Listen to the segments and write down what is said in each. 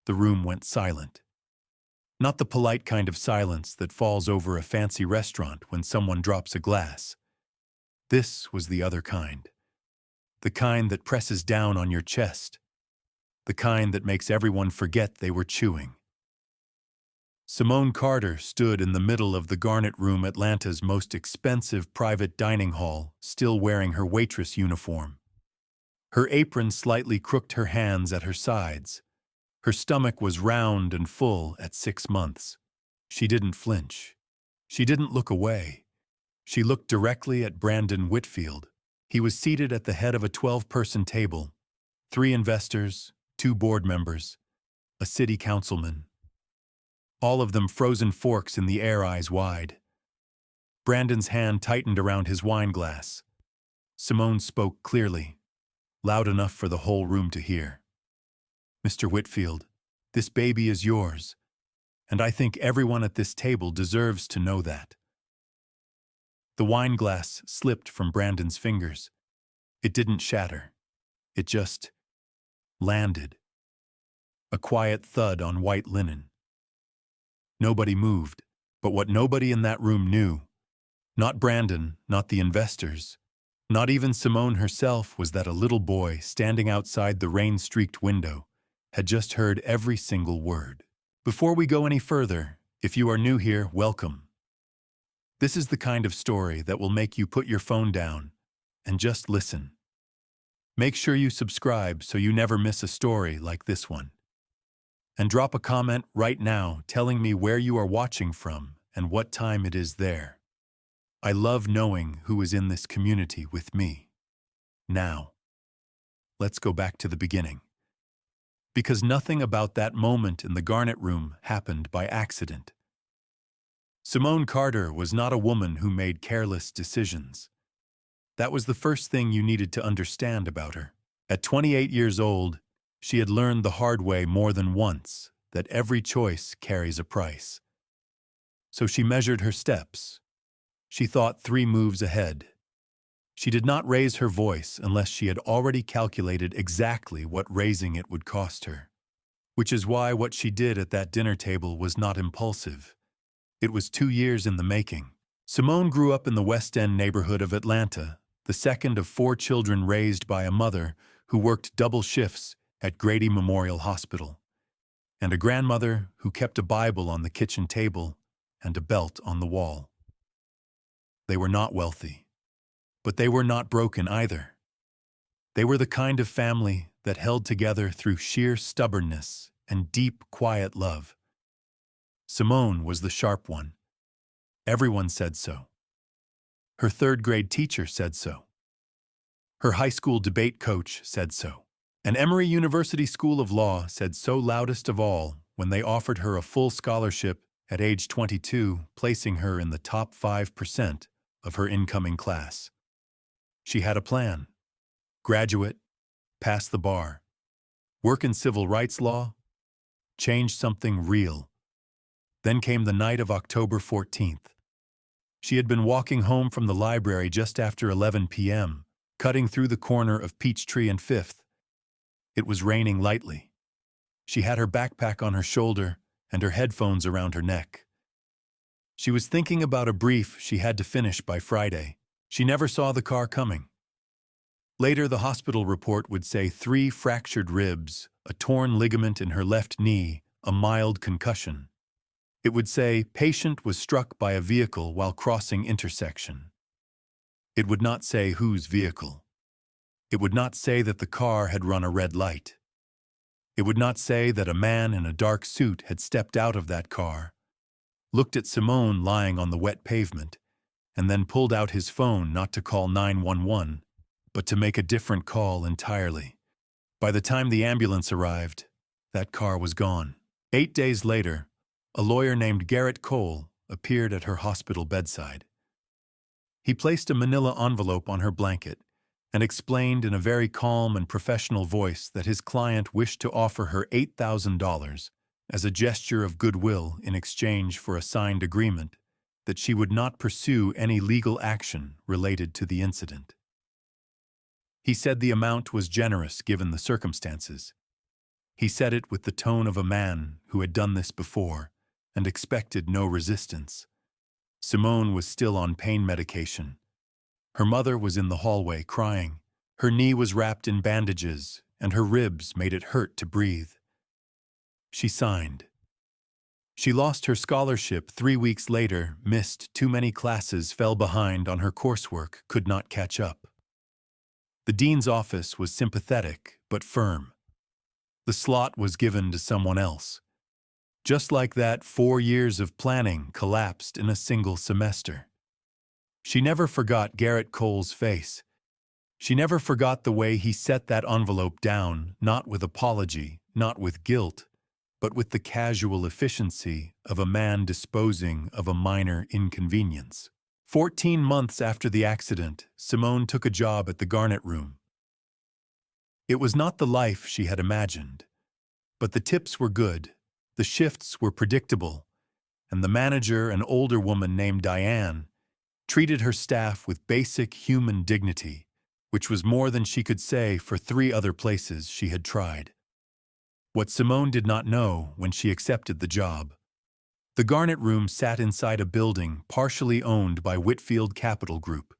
The room went silent. Not the polite kind of silence that falls over a fancy restaurant when someone drops a glass. This was the other kind. The kind that presses down on your chest. The kind that makes everyone forget they were chewing. Simone Carter stood in the middle of the Garnet Room, Atlanta's most expensive private dining hall, still wearing her waitress uniform. Her apron slightly crooked her hands at her sides. Her stomach was round and full at 6 months. She didn't flinch. She didn't look away. She looked directly at Brandon Whitfield. He was seated at the head of a 12-person table. 3 investors, 2 board members, a city councilman. All of them frozen forks in the air, eyes wide. Brandon's hand tightened around his wine glass. Simone spoke clearly, loud enough for the whole room to hear. "Mr. Whitfield, this baby is yours, and I think everyone at this table deserves to know that." The wine glass slipped from Brandon's fingers. It didn't shatter. It just landed. A quiet thud on white linen. Nobody moved, but what nobody in that room knew, not Brandon, not the investors, not even Simone herself, was that a little boy standing outside the rain-streaked window had just heard every single word. Before we go any further, if you are new here, welcome. This is the kind of story that will make you put your phone down and just listen. Make sure you subscribe so you never miss a story like this one. And drop a comment right now telling me where you are watching from and what time it is there. I love knowing who is in this community with me. Now, let's go back to the beginning. Because nothing about that moment in the Garnet Room happened by accident. Simone Carter was not a woman who made careless decisions. That was the first thing you needed to understand about her. At 28 years old, she had learned the hard way more than once that every choice carries a price. So she measured her steps. She thought 3 moves ahead. She did not raise her voice unless she had already calculated exactly what raising it would cost her. Which is why what she did at that dinner table was not impulsive. It was 2 years in the making. Simone grew up in the West End neighborhood of Atlanta, the second of 4 children raised by a mother who worked double shifts at Grady Memorial Hospital, and a grandmother who kept a Bible on the kitchen table and a belt on the wall. They were not wealthy, but they were not broken either. They were the kind of family that held together through sheer stubbornness and deep, quiet love. Simone was the sharp one. Everyone said so. Her 3rd-grade teacher said so. Her high school debate coach said so. And Emory University School of Law said so loudest of all when they offered her a full scholarship at age 22, placing her in the top 5% of her incoming class. She had a plan. Graduate, pass the bar, work in civil rights law, change something real. Then came the night of October 14th. She had been walking home from the library just after 11 p.m., cutting through the corner of Peachtree and 5th. It was raining lightly. She had her backpack on her shoulder and her headphones around her neck. She was thinking about a brief she had to finish by Friday. She never saw the car coming. Later, the hospital report would say 3 fractured ribs, a torn ligament in her left knee, a mild concussion. It would say patient was struck by a vehicle while crossing intersection. It would not say whose vehicle. It would not say that the car had run a red light. It would not say that a man in a dark suit had stepped out of that car, looked at Simone lying on the wet pavement, and then pulled out his phone not to call 911, but to make a different call entirely. By the time the ambulance arrived, that car was gone. 8 days later, a lawyer named Garrett Cole appeared at her hospital bedside. He placed a manila envelope on her blanket and explained in a very calm and professional voice that his client wished to offer her $8,000 as a gesture of goodwill in exchange for a signed agreement that she would not pursue any legal action related to the incident. He said the amount was generous given the circumstances. He said it with the tone of a man who had done this before and expected no resistance. Simone was still on pain medication. Her mother was in the hallway crying. Her knee was wrapped in bandages, and her ribs made it hurt to breathe. She signed. She lost her scholarship 3 weeks later, missed too many classes, fell behind on her coursework, could not catch up. The dean's office was sympathetic but firm. The slot was given to someone else. Just like that, 4 years of planning collapsed in a single semester. She never forgot Garrett Cole's face. She never forgot the way he set that envelope down, not with apology, not with guilt, but with the casual efficiency of a man disposing of a minor inconvenience. 14 months after the accident, Simone took a job at the Garnet Room. It was not the life she had imagined, but the tips were good, the shifts were predictable, and the manager, an older woman named Diane, treated her staff with basic human dignity, which was more than she could say for 3 other places she had tried. What Simone did not know when she accepted the job: the Garnet Room sat inside a building partially owned by Whitfield Capital Group.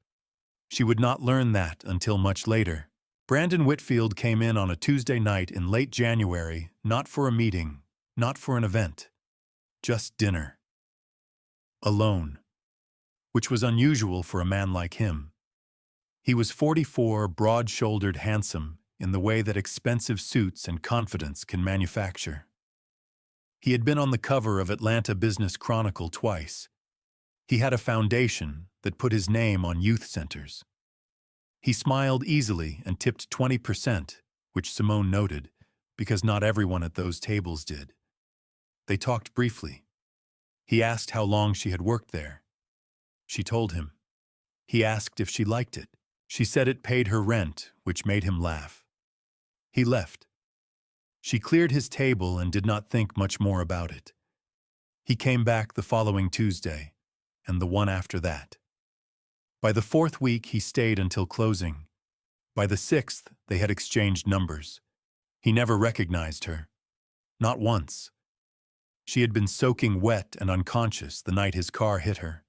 She would not learn that until much later. Brandon Whitfield came in on a Tuesday night in late January, not for a meeting, not for an event, just dinner. Alone, which was unusual for a man like him. He was 44, broad-shouldered, handsome, in the way that expensive suits and confidence can manufacture. He had been on the cover of Atlanta Business Chronicle twice. He had a foundation that put his name on youth centers. He smiled easily and tipped 20%, which Simone noted, because not everyone at those tables did. They talked briefly. He asked how long she had worked there. She told him. He asked if she liked it. She said it paid her rent, which made him laugh. He left. She cleared his table and did not think much more about it. He came back the following Tuesday, and the one after that. By the 4th week, he stayed until closing. By the 6th, they had exchanged numbers. He never recognized her. Not once. She had been soaking wet and unconscious the night his car hit her.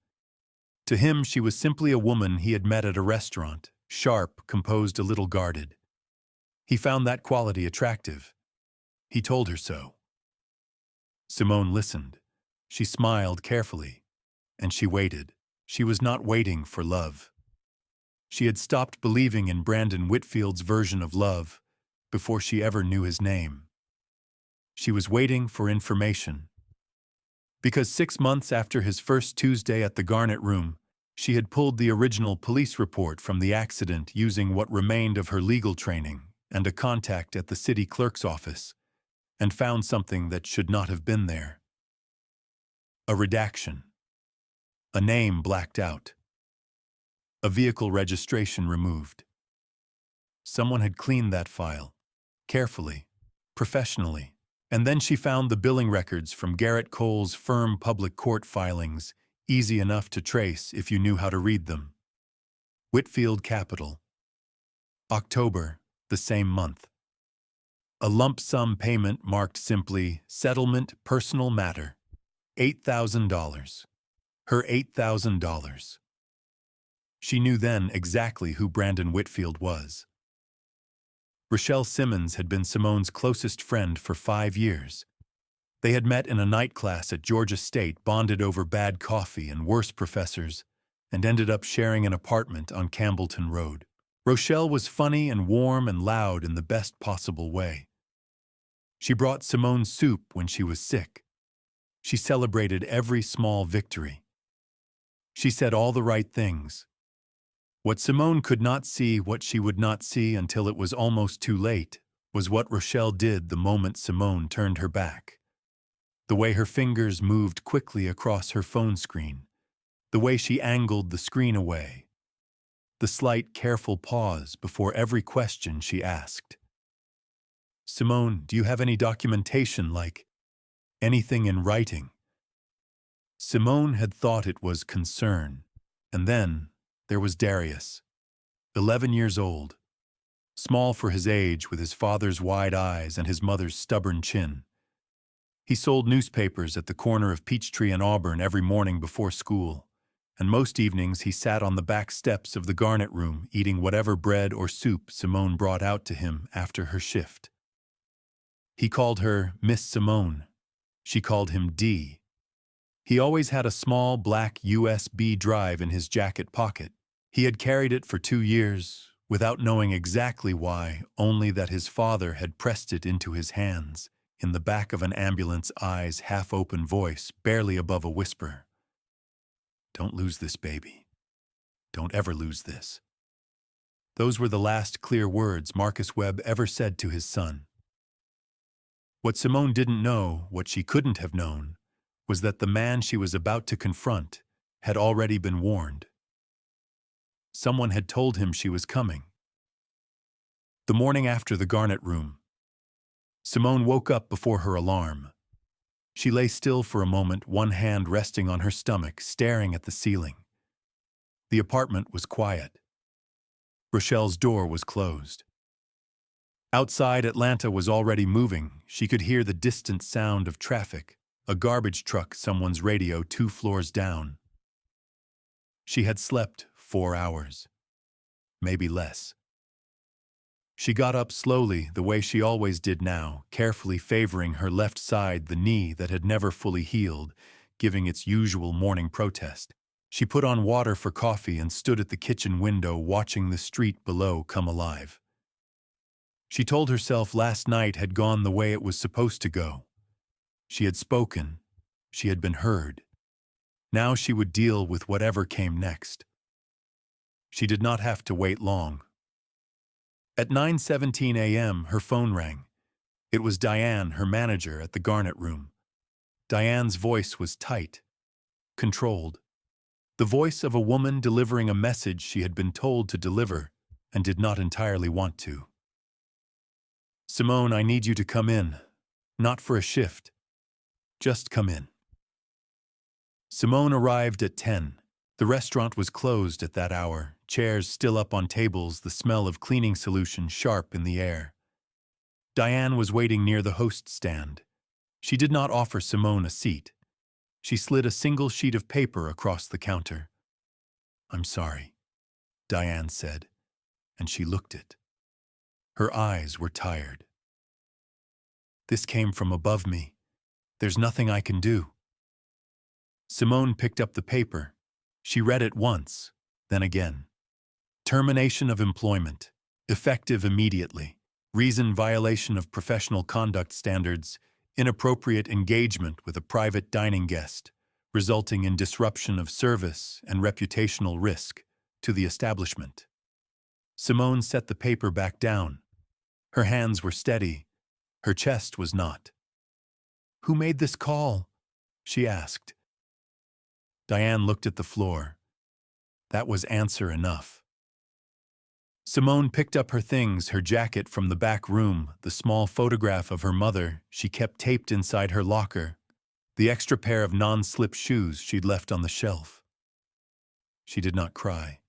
To him, she was simply a woman he had met at a restaurant, sharp, composed, a little guarded. He found that quality attractive. He told her so. Simone listened. She smiled carefully, and she waited. She was not waiting for love. She had stopped believing in Brandon Whitfield's version of love before she ever knew his name. She was waiting for information. Because 6 months after his first Tuesday at the Garnet Room, she had pulled the original police report from the accident using what remained of her legal training and a contact at the city clerk's office, and found something that should not have been there. A redaction. A name blacked out. A vehicle registration removed. Someone had cleaned that file, carefully, professionally, and then she found the billing records from Garrett Cole's firm public court filings, easy enough to trace if you knew how to read them. Whitfield Capital. October, the same month. A lump sum payment marked simply Settlement Personal Matter. $8,000. Her $8,000. She knew then exactly who Brandon Whitfield was. Rochelle Simmons had been Simone's closest friend for 5 years. They had met in a night class at Georgia State, bonded over bad coffee and worse professors, and ended up sharing an apartment on Campbellton Road. Rochelle was funny and warm and loud in the best possible way. She brought Simone soup when she was sick. She celebrated every small victory. She said all the right things. What Simone could not see, what she would not see until it was almost too late, was what Rochelle did the moment Simone turned her back. The way her fingers moved quickly across her phone screen, the way she angled the screen away, the slight, careful pause before every question she asked. "Simone, do you have any documentation, like anything in writing?" Simone had thought it was concern, and then there was Darius, 11 years old. small for his age with his father's wide eyes and his mother's stubborn chin. He sold newspapers at the corner of Peachtree and Auburn every morning before school, and most evenings he sat on the back steps of the garnet room eating whatever bread or soup Simone brought out to him after her shift. He called her Miss Simone. She called him D. He always had a small black USB drive in his jacket pocket. He had carried it for 2 years, without knowing exactly why, only that his father had pressed it into his hands, in the back of an ambulance, eyes half-open, voice barely above a whisper. "Don't lose this, baby. Don't ever lose this." Those were the last clear words Marcus Webb ever said to his son. What Simone didn't know, what she couldn't have known, was that the man she was about to confront had already been warned. Someone had told him she was coming. The morning after the garnet room, Simone woke up before her alarm. She lay still for a moment, one hand resting on her stomach, staring at the ceiling. The apartment was quiet. Rochelle's door was closed. Outside, Atlanta was already moving. She could hear the distant sound of traffic, a garbage truck, someone's radio 2 floors down. She had slept 4 hours, maybe less. She got up slowly, the way she always did now, carefully favoring her left side, the knee that had never fully healed, giving its usual morning protest. She put on water for coffee and stood at the kitchen window watching the street below come alive. She told herself last night had gone the way it was supposed to go. She had spoken. She had been heard. Now she would deal with whatever came next. She did not have to wait long. At 9:17 a.m., her phone rang. It was Diane, her manager, at the garnet room. Diane's voice was tight, controlled. The voice of a woman delivering a message she had been told to deliver and did not entirely want to. "Simone, I need you to come in. Not for a shift. Just come in." Simone arrived at 10. The restaurant was closed at that hour, chairs still up on tables, the smell of cleaning solution sharp in the air. Diane was waiting near the host stand. She did not offer Simone a seat. She slid a single sheet of paper across the counter. "I'm sorry," Diane said, and she looked it. Her eyes were tired. "This came from above me. There's nothing I can do." Simone picked up the paper. She read it once, then again. Termination of employment, effective immediately. Reason: violation of professional conduct standards, inappropriate engagement with a private dining guest, resulting in disruption of service and reputational risk to the establishment. Simone set the paper back down. Her hands were steady. Her chest was not. "Who made this call?" she asked. Diane looked at the floor. That was answer enough. Simone picked up her things, her jacket from the back room, the small photograph of her mother she kept taped inside her locker, the extra pair of non-slip shoes she'd left on the shelf. She did not cry.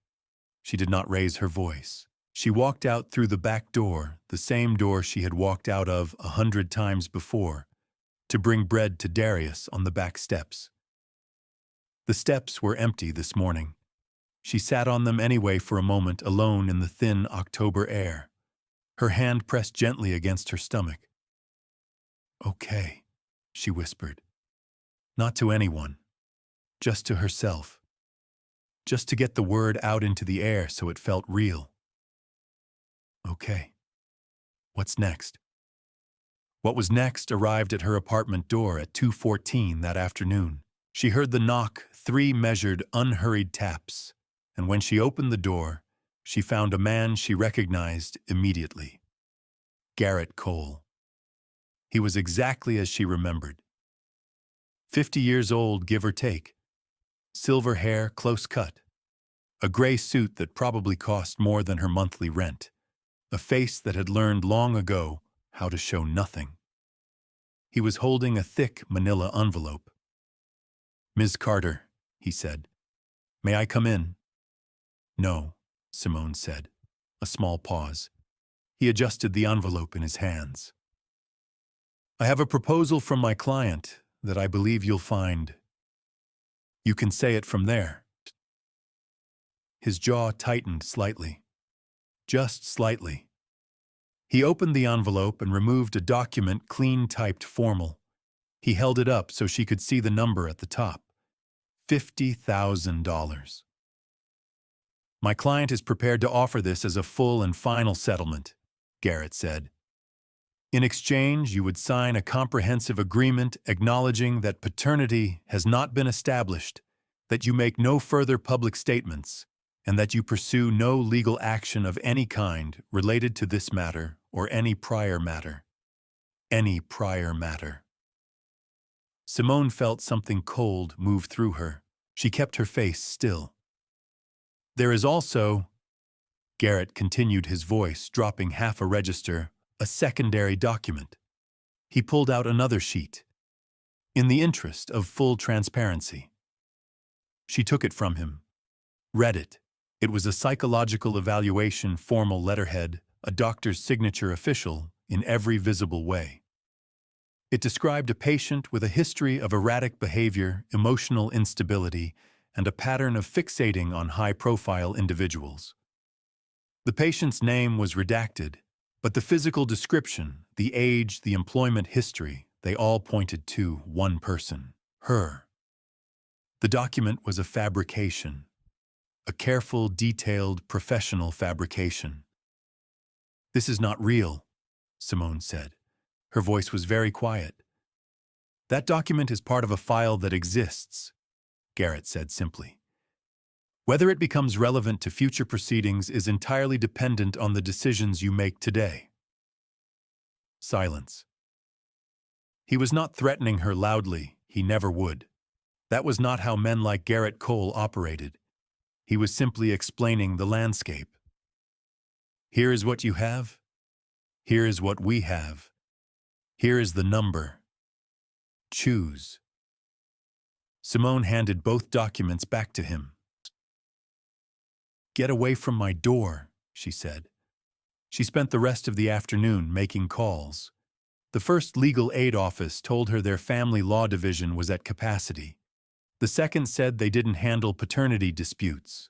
She did not raise her voice. She walked out through the back door, the same door she had walked out of 100 times before, to bring bread to Darius on the back steps. The steps were empty this morning. She sat on them anyway for a moment, alone in the thin October air. Her hand pressed gently against her stomach. "Okay," she whispered. Not to anyone, just to herself. Just to get the word out into the air so it felt real. "Okay. What's next?" What was next arrived at her apartment door at 2:14 that afternoon. She heard the knock, 3 measured, unhurried taps, and when she opened the door, she found a man she recognized immediately. Garrett Cole. He was exactly as she remembered. 50 years old, give or take. Silver hair, close cut. A gray suit that probably cost more than her monthly rent. A face that had learned long ago how to show nothing. He was holding a thick manila envelope. "Ms. Carter," he said. "May I come in?" "No," Simone said. A small pause. He adjusted the envelope in his hands. I have a proposal from my client that I believe you'll find. You can say it from there. His jaw tightened slightly. Just slightly. He opened the envelope and removed a document clean-typed formal. He held it up so she could see the number at the top. $50,000. My client is prepared to offer this as a full and final settlement, Garrett said. In exchange, you would sign a comprehensive agreement acknowledging that paternity has not been established, that you make no further public statements, and that you pursue no legal action of any kind related to this matter or any prior matter. Any prior matter. Simone felt something cold move through her. She kept her face still. There is also, Garrett continued, his voice dropping half a register, a secondary document. He pulled out another sheet. In the interest of full transparency. She took it from him. Read it. It was a psychological evaluation formal letterhead, a doctor's signature official in every visible way. It described a patient with a history of erratic behavior, emotional instability, and a pattern of fixating on high-profile individuals. The patient's name was redacted, but the physical description, the age, the employment history, they all pointed to one person, her. The document was a fabrication, a careful, detailed, professional fabrication. This is not real, Simone said. Her voice was very quiet. That document is part of a file that exists, Garrett said simply. Whether it becomes relevant to future proceedings is entirely dependent on the decisions you make today. Silence. He was not threatening her loudly. He never would. That was not how men like Garrett Cole operated. He was simply explaining the landscape. Here is what you have. Here is what we have. Here is the number. Choose. Simone handed both documents back to him. Get away from my door, she said. She spent the rest of the afternoon making calls. The first legal aid office told her their family law division was at capacity. The second said they didn't handle paternity disputes.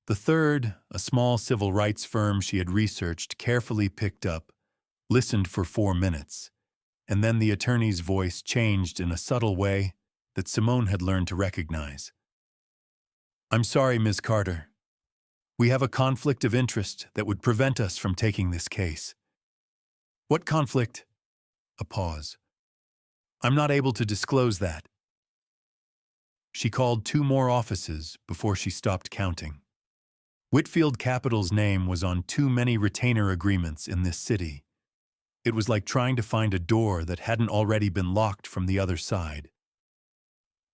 The third, a small civil rights firm she had researched, carefully picked up, listened for 4 minutes, and then the attorney's voice changed in a subtle way that Simone had learned to recognize. I'm sorry, Ms. Carter. We have a conflict of interest that would prevent us from taking this case. What conflict? A pause. I'm not able to disclose that. She called 2 more offices before she stopped counting. Whitfield Capital's name was on too many retainer agreements in this city. It was like trying to find a door that hadn't already been locked from the other side.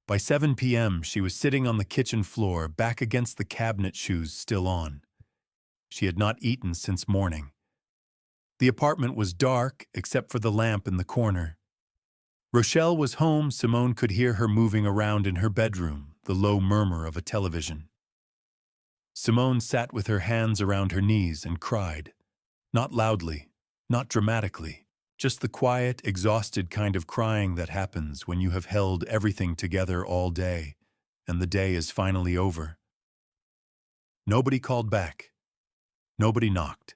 By 7 p.m., she was sitting on the kitchen floor, back against the cabinet, shoes still on. She had not eaten since morning. The apartment was dark, except for the lamp in the corner. Rochelle was home. Simone could hear her moving around in her bedroom, the low murmur of a television. Simone sat with her hands around her knees and cried. Not loudly, not dramatically. Just the quiet, exhausted kind of crying that happens when you have held everything together all day, and the day is finally over. Nobody called back. Nobody knocked.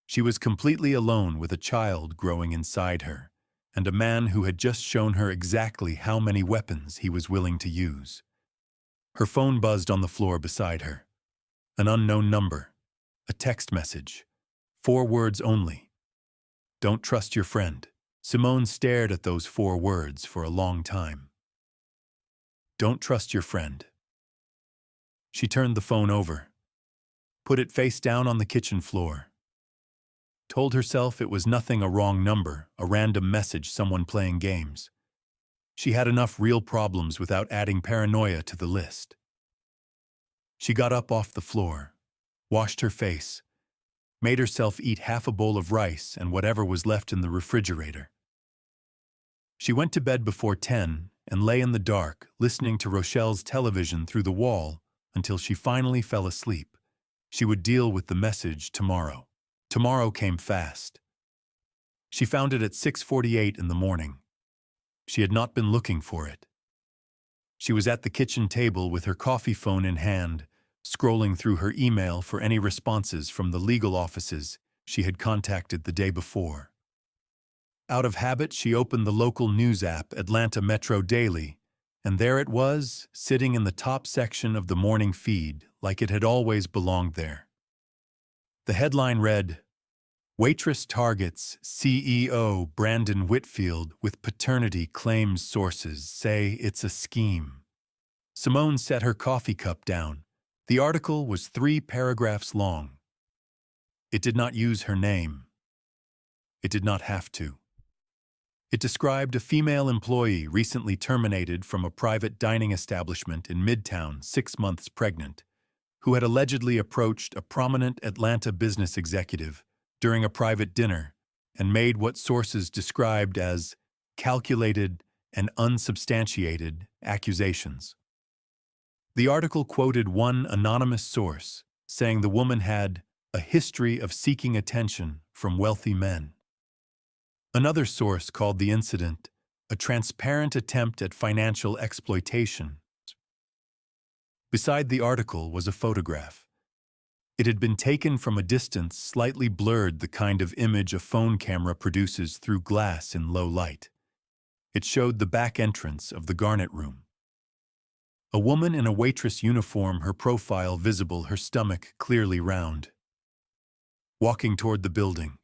She was completely alone with a child growing inside her, and a man who had just shown her exactly how many weapons he was willing to use. Her phone buzzed on the floor beside her. An unknown number. A text message. 4 words only. Don't trust your friend. Simone stared at those 4 words for a long time. Don't trust your friend. She turned the phone over, put it face down on the kitchen floor, told herself it was nothing, a wrong number, a random message, someone playing games. She had enough real problems without adding paranoia to the list. She got up off the floor, washed her face, made herself eat half a bowl of rice and whatever was left in the refrigerator. She went to bed before 10 and lay in the dark, listening to Rochelle's television through the wall until she finally fell asleep. She would deal with the message tomorrow. Tomorrow came fast. She found it at 6:48 in the morning. She had not been looking for it. She was at the kitchen table with her coffee phone in hand, scrolling through her email for any responses from the legal offices she had contacted the day before. Out of habit, she opened the local news app, Atlanta Metro Daily, and there it was, sitting in the top section of the morning feed, like it had always belonged there. The headline read, "Waitress targets CEO Brandon Whitfield with paternity claims, sources say it's a scheme." Simone set her coffee cup down. The article was 3 paragraphs long. It did not use her name. It did not have to. It described a female employee recently terminated from a private dining establishment in Midtown, 6 months pregnant, who had allegedly approached a prominent Atlanta business executive during a private dinner and made what sources described as calculated and unsubstantiated accusations. The article quoted one anonymous source, saying the woman had a history of seeking attention from wealthy men. Another source called the incident a transparent attempt at financial exploitation. Beside the article was a photograph. It had been taken from a distance, slightly blurred, the kind of image a phone camera produces through glass in low light. It showed the back entrance of the Garnet Room. A woman in a waitress uniform, her profile visible, her stomach clearly round, walking toward the building.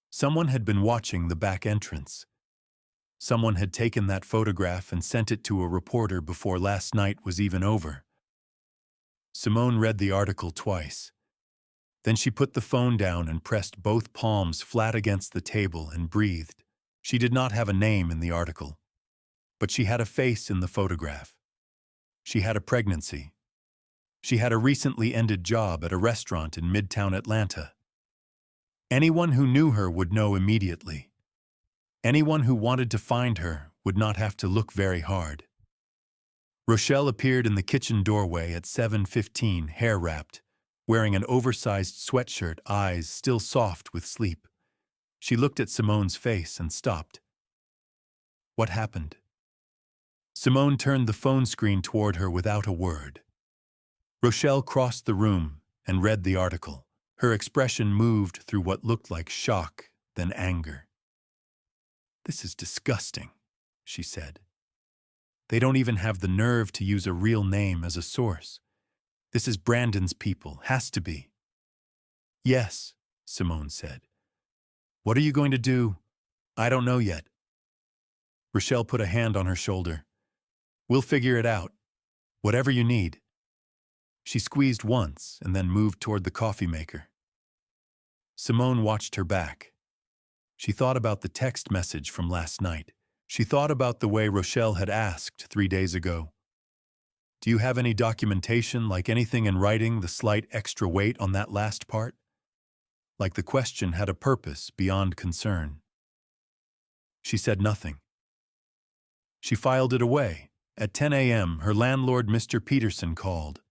Someone had been watching the back entrance. Someone had taken that photograph and sent it to a reporter before last night was even over. Simone read the article twice. Then she put the phone down and pressed both palms flat against the table and breathed. She did not have a name in the article, but she had a face in the photograph. She had a pregnancy. She had a recently ended job at a restaurant in Midtown Atlanta. Anyone who knew her would know immediately. Anyone who wanted to find her would not have to look very hard. Rochelle appeared in the kitchen doorway at 7:15, hair-wrapped, wearing an oversized sweatshirt, eyes still soft with sleep. She looked at Simone's face and stopped. What happened? Simone turned the phone screen toward her without a word. Rochelle crossed the room and read the article. Her expression moved through what looked like shock, then anger. "This is disgusting," she said. "They don't even have the nerve to use a real name as a source. This is Brandon's people, has to be." "Yes," Simone said. "What are you going to do?" "I don't know yet." Rochelle put a hand on her shoulder. "We'll figure it out. Whatever you need." She squeezed once and then moved toward the coffee maker. Simone watched her back. She thought about the text message from last night. She thought about the way Rochelle had asked 3 days ago. "Do you have any documentation, like anything in writing, the slight extra weight on that last part?" Like the question had a purpose beyond concern. She said nothing. She filed it away. At 10 a.m., her landlord, Mr. Peterson, called.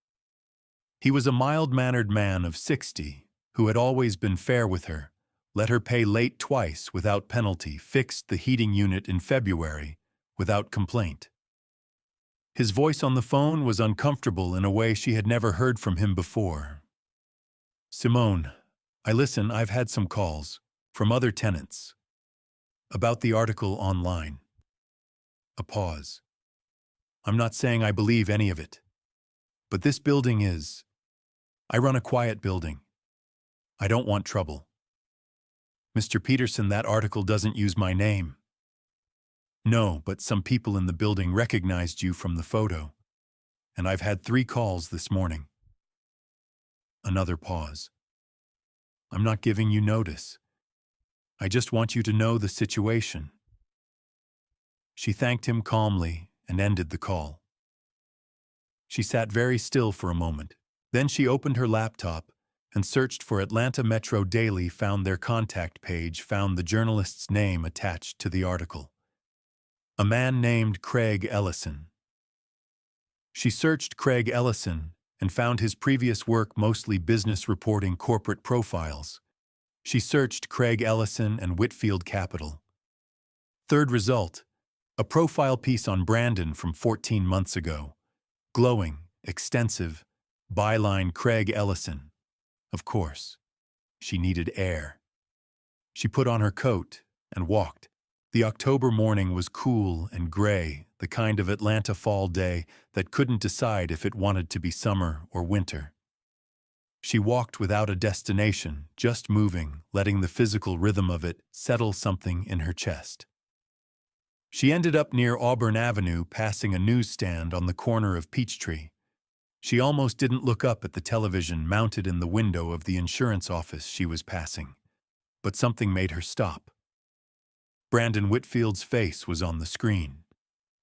He was a mild-mannered man of 60 who had always been fair with her, let her pay late twice without penalty, fixed the heating unit in February without complaint. His voice on the phone was uncomfortable in a way she had never heard from him before. "Simone, I've had some calls from other tenants about the article online." A pause. "I'm not saying I believe any of it, but this building is. I run a quiet building. I don't want trouble. Mr. Peterson, that article doesn't use my name." "No, but some people in the building recognized you from the photo, and I've had 3 calls this morning." Another pause. "I'm not giving you notice. I just want you to know the situation." She thanked him calmly and ended the call. She sat very still for a moment. Then she opened her laptop and searched for Atlanta Metro Daily, found their contact page, found the journalist's name attached to the article. A man named Craig Ellison. She searched Craig Ellison and found his previous work, mostly business reporting, corporate profiles. She searched Craig Ellison and Whitfield Capital. Third result, a profile piece on Brandon from 14 months ago. Glowing, extensive, byline Craig Ellison. Of course, she needed air. She put on her coat and walked. The October morning was cool and gray, the kind of Atlanta fall day that couldn't decide if it wanted to be summer or winter. She walked without a destination, just moving, letting the physical rhythm of it settle something in her chest. She ended up near Auburn Avenue, passing a newsstand on the corner of Peachtree. She almost didn't look up at the television mounted in the window of the insurance office she was passing, but something made her stop. Brandon Whitfield's face was on the screen.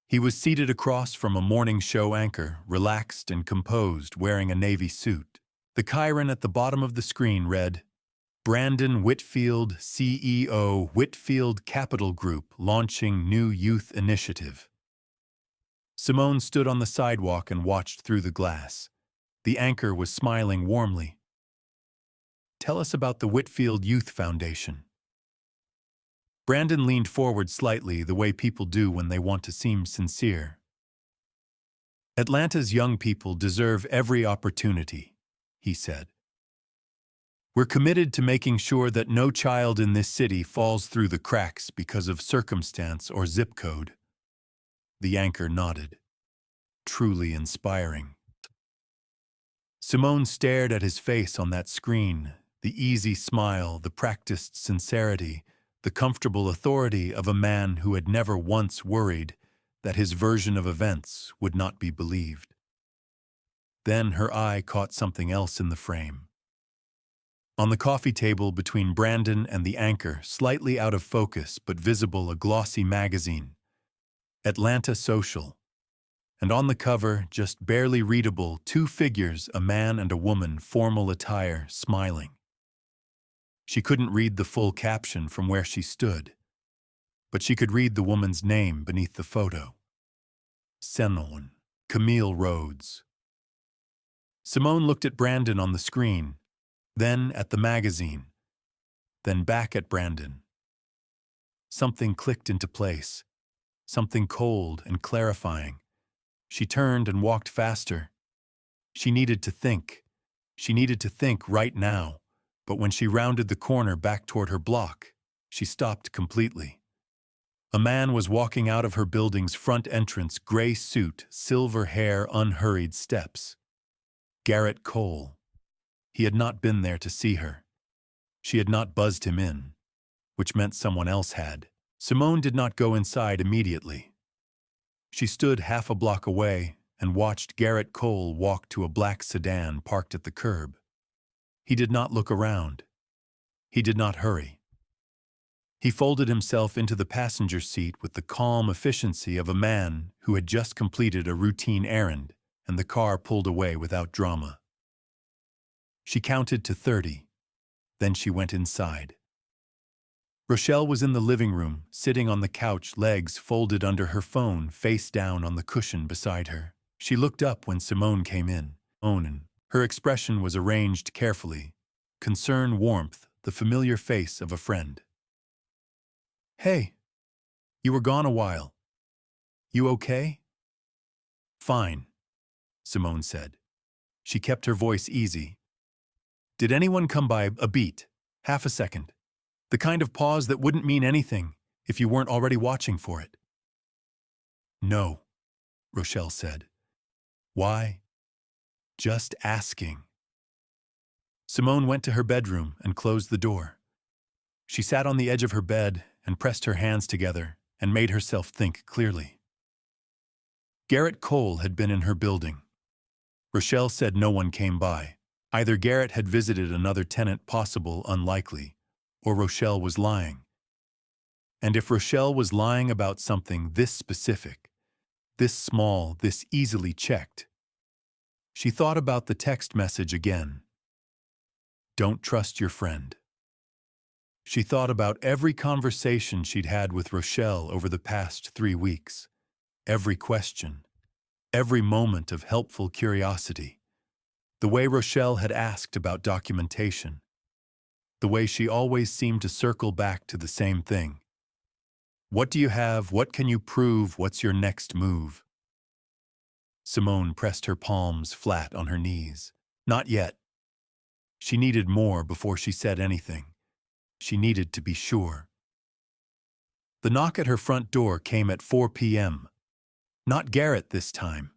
He was seated across from a morning show anchor, relaxed and composed, wearing a navy suit. The chyron at the bottom of the screen read, Brandon Whitfield, CEO, Whitfield Capital Group, launching new youth initiative. Simone stood on the sidewalk and watched through the glass. The anchor was smiling warmly. Tell us about the Whitfield Youth Foundation. Brandon leaned forward slightly, the way people do when they want to seem sincere. Atlanta's young people deserve every opportunity, he said. We're committed to making sure that no child in this city falls through the cracks because of circumstance or zip code. The anchor nodded. Truly inspiring. Simone stared at his face on that screen, the easy smile, the practiced sincerity, the comfortable authority of a man who had never once worried that his version of events would not be believed. Then her eye caught something else in the frame. On the coffee table between Brandon and the anchor, slightly out of focus but visible, a glossy magazine, Atlanta Social. And on the cover, just barely readable, two figures, a man and a woman, formal attire, smiling. She couldn't read the full caption from where she stood, but she could read the woman's name beneath the photo. Simone, Camille Rhodes. Simone looked at Brandon on the screen, then at the magazine, then back at Brandon. Something clicked into place, something cold and clarifying. She turned and walked faster. She needed to think. She needed to think right now. But when she rounded the corner back toward her block, she stopped completely. A man was walking out of her building's front entrance, gray suit, silver hair, unhurried steps. Garrett Cole. He had not been there to see her. She had not buzzed him in, which meant someone else had. Simone did not go inside immediately. She stood half a block away and watched Garrett Cole walk to a black sedan parked at the curb. He did not look around. He did not hurry. He folded himself into the passenger seat with the calm efficiency of a man who had just completed a routine errand, and the car pulled away without drama. She counted to 30. Then she went inside. Rochelle was in the living room, sitting on the couch, legs folded under her phone, face down on the cushion beside her. She looked up when Simone came in. Her expression was arranged carefully. Concern, warmth, the familiar face of a friend. Hey, you were gone a while. You okay? Fine, Simone said. She kept her voice easy. Did anyone come by? A beat, half a second. The kind of pause that wouldn't mean anything if you weren't already watching for it. No, Rochelle said. Why? Just asking. Simone went to her bedroom and closed the door. She sat on the edge of her bed and pressed her hands together and made herself think clearly. Garrett Cole had been in her building. Rochelle said no one came by. Either Garrett had visited another tenant, possible, unlikely, or Rochelle was lying. And if Rochelle was lying about something this specific, this small, this easily checked, she thought about the text message again. Don't trust your friend. She thought about every conversation she'd had with Rochelle over the past 3 weeks, every question, every moment of helpful curiosity, the way Rochelle had asked about documentation, the way she always seemed to circle back to the same thing. What do you have? What can you prove? What's your next move? Simone pressed her palms flat on her knees. Not yet. She needed more before she said anything. She needed to be sure. The knock at her front door came at 4 p.m. Not Garrett this time.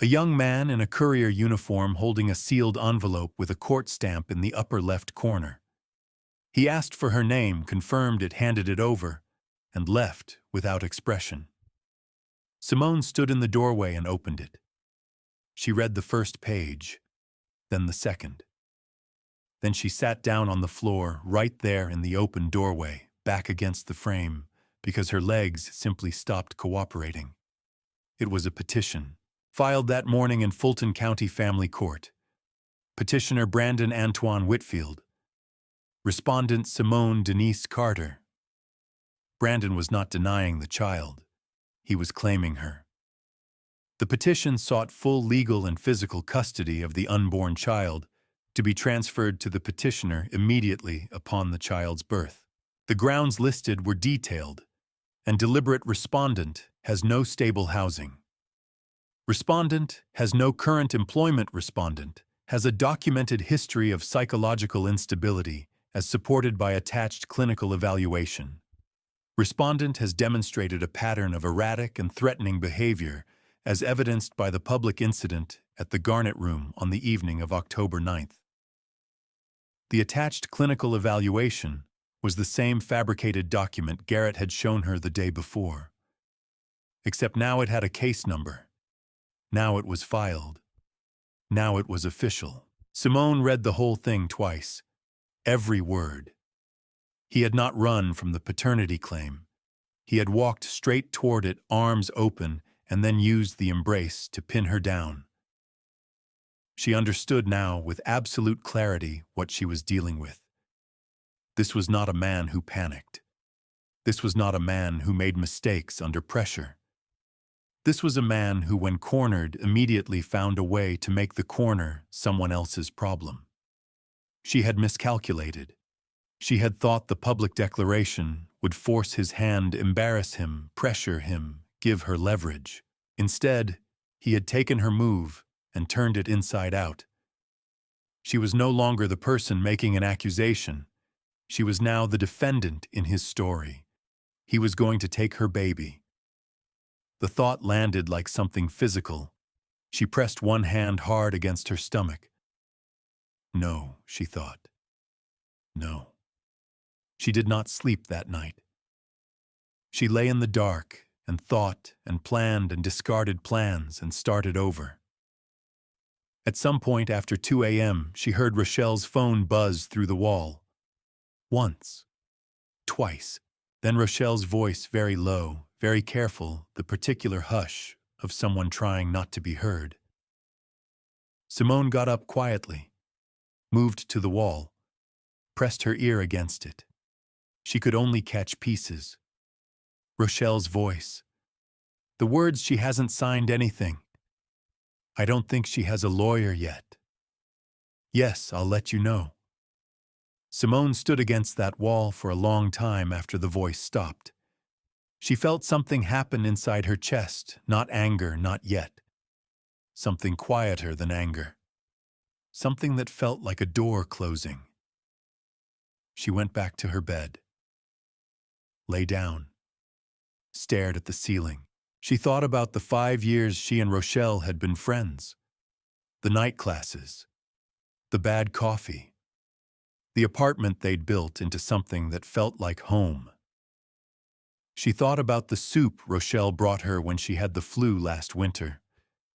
A young man in a courier uniform holding a sealed envelope with a court stamp in the upper left corner. He asked for her name, confirmed it, handed it over, and left without expression. Simone stood in the doorway and opened it. She read the first page, then the second. Then she sat down on the floor, right there in the open doorway, back against the frame, because her legs simply stopped cooperating. It was a petition, filed that morning in Fulton County Family Court. Petitioner Brandon Antoine Whitfield. Respondent Simone Denise Carter. Brandon was not denying the child. He was claiming her. The petition sought full legal and physical custody of the unborn child to be transferred to the petitioner immediately upon the child's birth. The grounds listed were detailed, and deliberate respondent has no stable housing. Respondent has no current employment. Respondent has a documented history of psychological instability as supported by attached clinical evaluation. Respondent has demonstrated a pattern of erratic and threatening behavior as evidenced by the public incident at the Garnet Room on the evening of October 9th. The attached clinical evaluation was the same fabricated document Garrett had shown her the day before. Except now it had a case number. Now it was filed. Now it was official. Simone read the whole thing twice. Every word. He had not run from the paternity claim. He had walked straight toward it, arms open, and then used the embrace to pin her down. She understood now with absolute clarity what she was dealing with. This was not a man who panicked. This was not a man who made mistakes under pressure. This was a man who, when cornered, immediately found a way to make the corner someone else's problem. She had miscalculated. She had thought the public declaration would force his hand, embarrass him, pressure him, give her leverage. Instead, he had taken her move and turned it inside out. She was no longer the person making an accusation. She was now the defendant in his story. He was going to take her baby. The thought landed like something physical. She pressed one hand hard against her stomach. No, she thought. No. She did not sleep that night. She lay in the dark and thought and planned and discarded plans and started over. At some point after 2 a.m., she heard Rochelle's phone buzz through the wall. Once. Twice. Then Rochelle's voice, very low, very careful, the particular hush of someone trying not to be heard. Simone got up quietly, moved to the wall, pressed her ear against it. She could only catch pieces. Rochelle's voice. The words, "She hasn't signed anything. I don't think she has a lawyer yet. Yes, I'll let you know." Simone stood against that wall for a long time after the voice stopped. She felt something happen inside her chest, not anger, not yet. Something quieter than anger. Something that felt like a door closing. She went back to her bed. Lay down. Stared at the ceiling. She thought about the 5 years she and Rochelle had been friends. The night classes. The bad coffee. The apartment they'd built into something that felt like home. She thought about the soup Rochelle brought her when she had the flu last winter,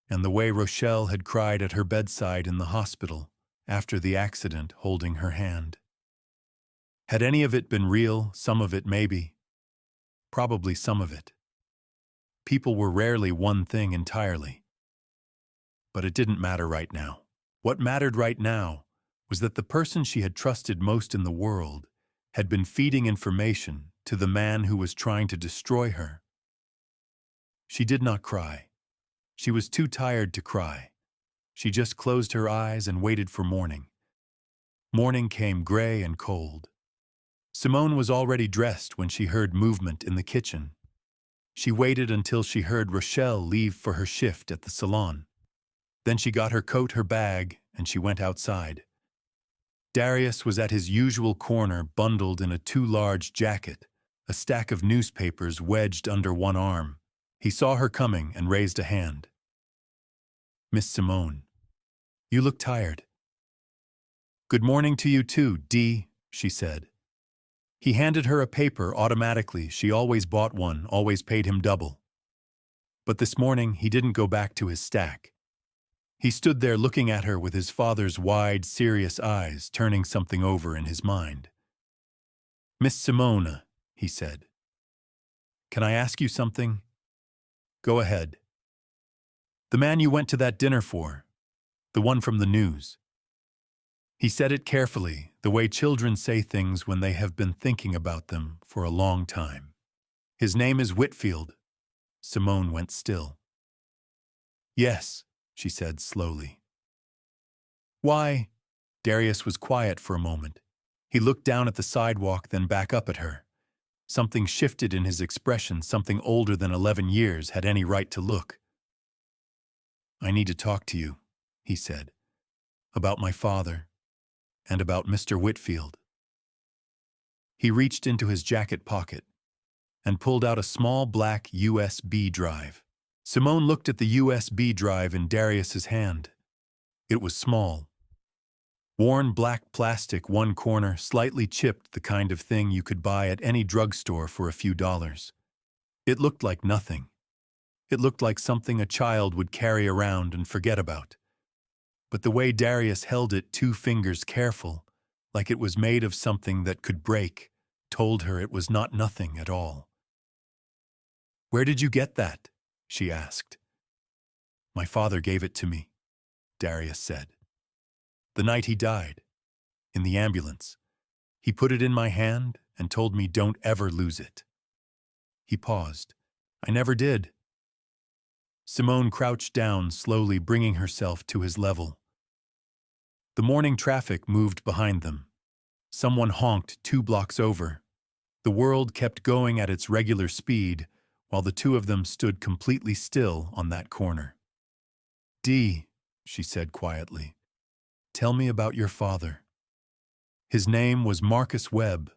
and the way Rochelle had cried at her bedside in the hospital after the accident, holding her hand. Had any of it been real? Some of it maybe. Probably some of it. People were rarely one thing entirely. But it didn't matter right now. What mattered right now was that the person she had trusted most in the world had been feeding information to the man who was trying to destroy her. She did not cry. She was too tired to cry. She just closed her eyes and waited for morning. Morning came gray and cold. Simone was already dressed when she heard movement in the kitchen. She waited until she heard Rochelle leave for her shift at the salon. Then she got her coat, her bag, and she went outside. Darius was at his usual corner, bundled in a too large jacket, a stack of newspapers wedged under one arm. He saw her coming and raised a hand. "Miss Simone, you look tired." "Good morning to you too, Dee," she said. He handed her a paper automatically. She always bought one, always paid him double. But this morning he didn't go back to his stack. He stood there looking at her with his father's wide, serious eyes, turning something over in his mind. "Miss Simone," he said, "can I ask you something?" "Go ahead." "The man you went to that dinner for, the one from the news." He said it carefully, the way children say things when they have been thinking about them for a long time. "His name is Whitfield." Simone went still. "Yes," she said slowly. "Why?" Darius was quiet for a moment. He looked down at the sidewalk, then back up at her. Something shifted in his expression, something older than 11 years had any right to look. "I need to talk to you," he said, "about my father and about Mr. Whitfield." He reached into his jacket pocket and pulled out a small black USB drive. Simone looked at the USB drive in Darius's hand. It was small. Worn black plastic, one corner slightly chipped, the kind of thing you could buy at any drugstore for a few dollars. It looked like nothing. It looked like something a child would carry around and forget about. But the way Darius held it, two fingers careful, like it was made of something that could break, told her it was not nothing at all. "Where did you get that?" she asked. "My father gave it to me," Darius said. "The night he died, in the ambulance. He put it in my hand and told me don't ever lose it." He paused. "I never did." Simone crouched down, slowly bringing herself to his level. The morning traffic moved behind them. Someone honked 2 blocks over. The world kept going at its regular speed, while the two of them stood completely still on that corner. "Dee," she said quietly, "tell me about your father." His name was Marcus Webb.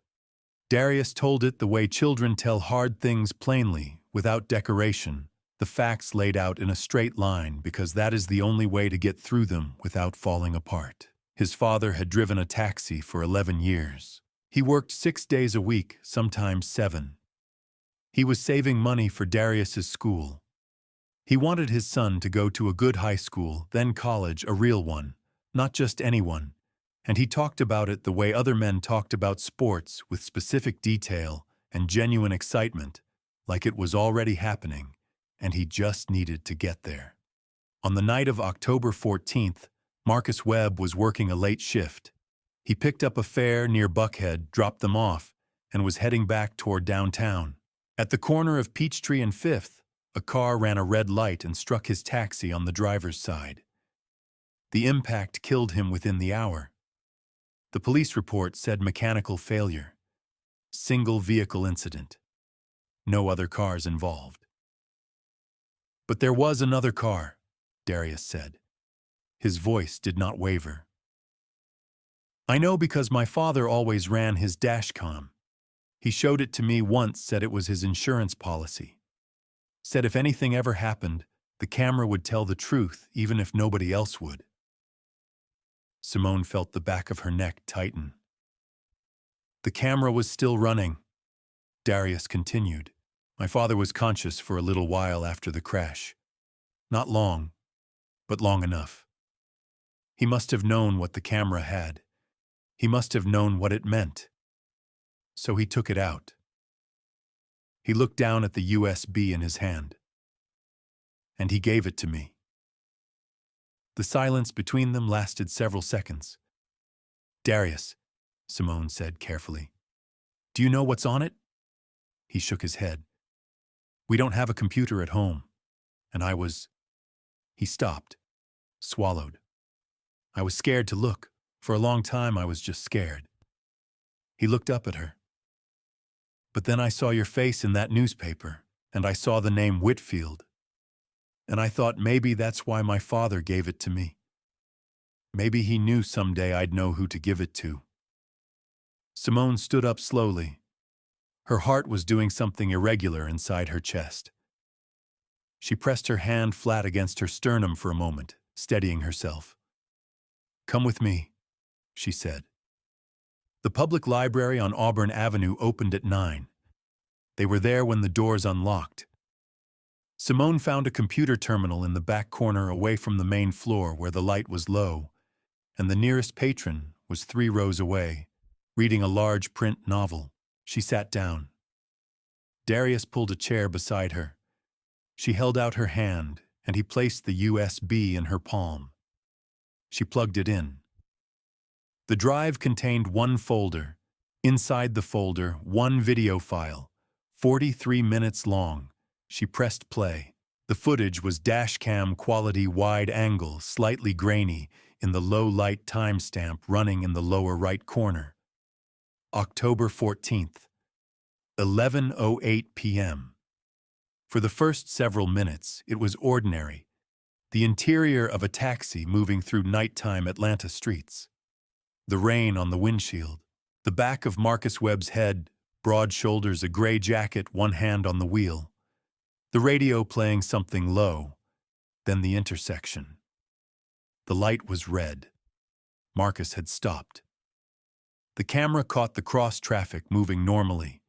Darius told it the way children tell hard things, plainly, without decoration, the facts laid out in a straight line, because that is the only way to get through them without falling apart. His father had driven a taxi for 11 years. He worked 6 days a week, sometimes 7. He was saving money for Darius's school. He wanted his son to go to a good high school, then college, a real one, not just any one. And he talked about it the way other men talked about sports, with specific detail and genuine excitement, like it was already happening, and he just needed to get there. On the night of October 14th, Marcus Webb was working a late shift. He picked up a fare near Buckhead, dropped them off, and was heading back toward downtown. At the corner of Peachtree and 5th, a car ran a red light and struck his taxi on the driver's side. The impact killed him within the hour. The police report said mechanical failure. Single vehicle incident. No other cars involved. "But there was another car," Darius said. His voice did not waver. "I know because my father always ran his dashcam. He showed it to me once, said it was his insurance policy. Said if anything ever happened, the camera would tell the truth, even if nobody else would." Simone felt the back of her neck tighten. "The camera was still running," Darius continued. "My father was conscious for a little while after the crash. Not long, but long enough. He must have known what the camera had. He must have known what it meant. So he took it out." He looked down at the USB in his hand. "And he gave it to me." The silence between them lasted several seconds. "Darius," Simone said carefully, "do you know what's on it?" He shook his head. "We don't have a computer at home. And He stopped, swallowed. "I was scared to look, For a long time, I was just scared. He looked up at her. But then I saw your face in that newspaper, and I saw the name Whitfield. And I thought maybe that's why my father gave it to me. Maybe he knew someday I'd know who to give it to. Simone stood up slowly. Her heart was doing something irregular inside her chest. She pressed her hand flat against her sternum for a moment, steadying herself. "Come with me," she said. The public library on Auburn Avenue opened at 9. They were there when the doors unlocked. Simone found a computer terminal in the back corner away from the main floor where the light was low, and the nearest patron was 3 rows away, reading a large print novel. She sat down. Darius pulled a chair beside her. She held out her hand, and he placed the USB in her palm. She plugged it in. The drive contained one folder. Inside the folder, one video file, 43 minutes long. She pressed play. The footage was dashcam quality wide angle, slightly grainy, in the low light timestamp running in the lower right corner. October 14th, 11:08 p.m. For the first several minutes, it was ordinary, the interior of a taxi moving through nighttime Atlanta streets. The rain on the windshield, the back of Marcus Webb's head, broad shoulders, a gray jacket, one hand on the wheel. The radio playing something low, then the intersection. The light was red. Marcus had stopped. The camera caught the cross traffic moving normally.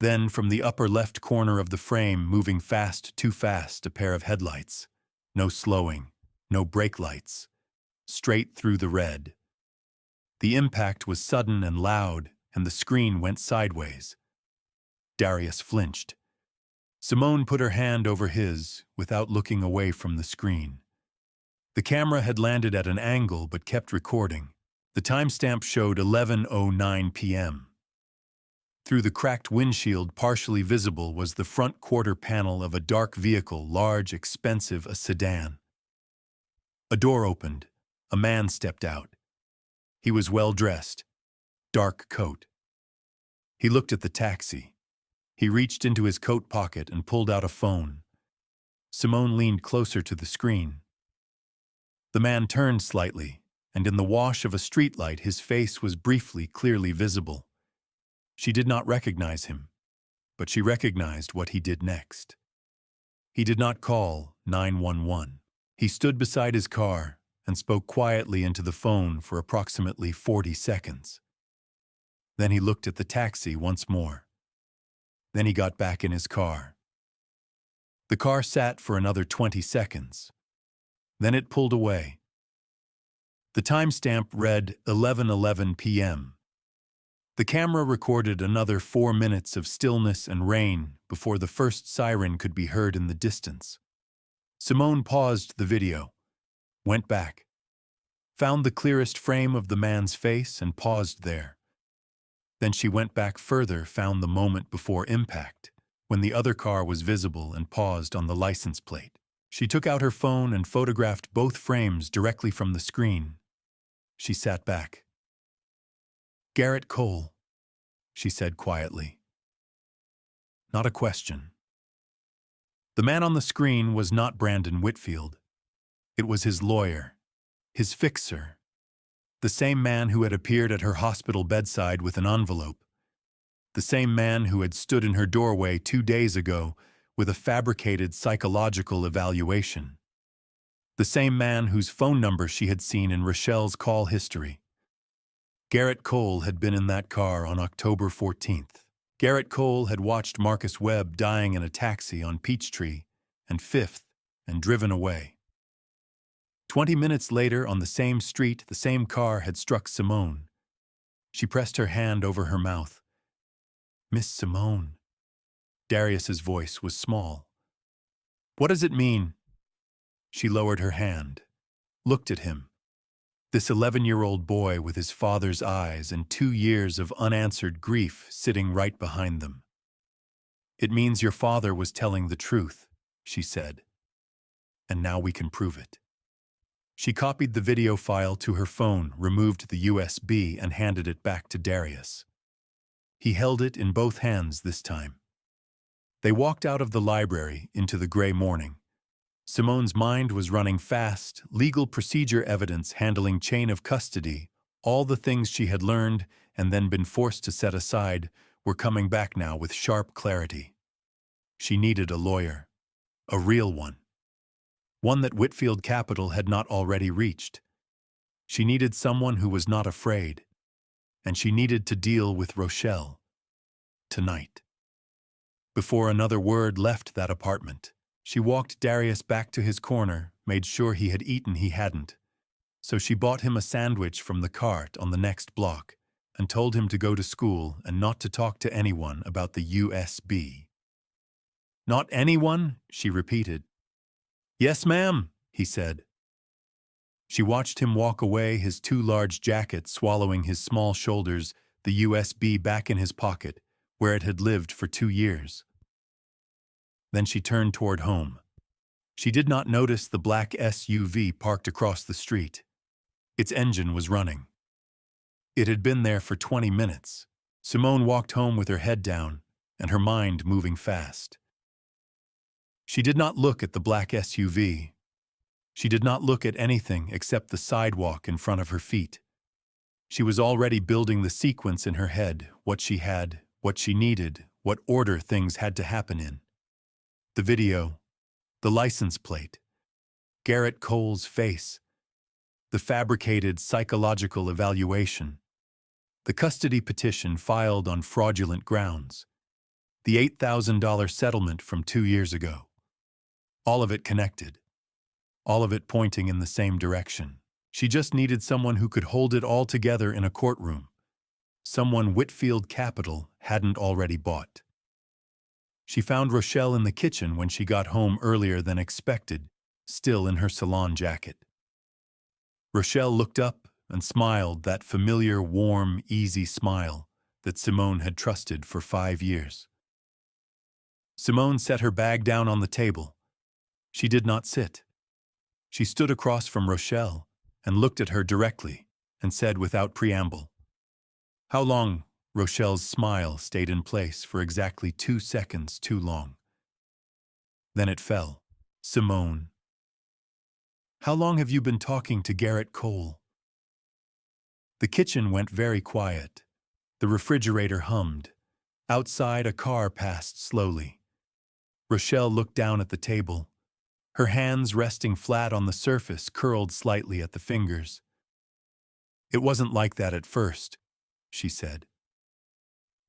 Then, from the upper left corner of the frame, moving fast, too fast, a pair of headlights. No slowing, no brake lights. Straight through the red. The impact was sudden and loud, and the screen went sideways. Darius flinched. Simone put her hand over his, without looking away from the screen. The camera had landed at an angle but kept recording. The timestamp showed 11:09 p.m. Through the cracked windshield, partially visible, was the front quarter panel of a dark vehicle, large, expensive, a sedan. A door opened. A man stepped out. He was well-dressed, dark coat. He looked at the taxi. He reached into his coat pocket and pulled out a phone. Simone leaned closer to the screen. The man turned slightly, and in the wash of a streetlight his face was briefly, clearly visible. She did not recognize him, but she recognized what he did next. He did not call 911. He stood beside his car and spoke quietly into the phone for approximately 40 seconds. Then he looked at the taxi once more. Then he got back in his car. The car sat for another 20 seconds. Then it pulled away. The timestamp read 11:11 p.m. The camera recorded another 4 minutes of stillness and rain before the first siren could be heard in the distance. Simone paused the video, went back, found the clearest frame of the man's face and paused there. Then she went back further, found the moment before impact, when the other car was visible and paused on the license plate. She took out her phone and photographed both frames directly from the screen. She sat back. "Garrett Cole," she said quietly. Not a question. The man on the screen was not Brandon Whitfield. It was his lawyer, his fixer, the same man who had appeared at her hospital bedside with an envelope, the same man who had stood in her doorway 2 days ago with a fabricated psychological evaluation, the same man whose phone number she had seen in Rochelle's call history. Garrett Cole had been in that car on October 14th. Garrett Cole had watched Marcus Webb dying in a taxi on Peachtree and 5th and driven away. 20 minutes later, on the same street, the same car had struck Simone. She pressed her hand over her mouth. "Miss Simone." Darius's voice was small. "What does it mean?" She lowered her hand, looked at him. This 11-year-old boy with his father's eyes and 2 years of unanswered grief sitting right behind them. "It means your father was telling the truth," she said. "And now we can prove it." She copied the video file to her phone, removed the USB, and handed it back to Darius. He held it in both hands this time. They walked out of the library into the gray morning. Simone's mind was running fast, legal procedure evidence handling chain of custody, all the things she had learned and then been forced to set aside were coming back now with sharp clarity. She needed a lawyer, a real one that Whitfield Capital had not already reached. She needed someone who was not afraid, and she needed to deal with Rochelle. Tonight. Before another word left that apartment, she walked Darius back to his corner, made sure he had eaten he hadn't. So she bought him a sandwich from the cart on the next block and told him to go to school and not to talk to anyone about the USB. Not anyone? She repeated. Yes, ma'am, he said. She watched him walk away, his too large jacket swallowing his small shoulders, the USB back in his pocket, where it had lived for 2 years. Then she turned toward home. She did not notice the black SUV parked across the street. Its engine was running. It had been there for 20 minutes. Simone walked home with her head down and her mind moving fast. She did not look at the black SUV. She did not look at anything except the sidewalk in front of her feet. She was already building the sequence in her head, what she had, what she needed, what order things had to happen in. The video, the license plate, Garrett Cole's face, the fabricated psychological evaluation, the custody petition filed on fraudulent grounds, the $8,000 settlement from 2 years ago. All of it connected, all of it pointing in the same direction. She just needed someone who could hold it all together in a courtroom, someone Whitfield Capital hadn't already bought. She found Rochelle in the kitchen when she got home earlier than expected, still in her salon jacket. Rochelle looked up and smiled, that familiar, warm, easy smile that Simone had trusted for 5 years. Simone set her bag down on the table. She did not sit. She stood across from Rochelle and looked at her directly and said without preamble, "How long?" Rochelle's smile stayed in place for exactly 2 seconds too long. Then it fell. "Simone, how long have you been talking to Garrett Cole?" The kitchen went very quiet. The refrigerator hummed. Outside, a car passed slowly. Rochelle looked down at the table. Her hands resting flat on the surface curled slightly at the fingers. "It wasn't like that at first," she said.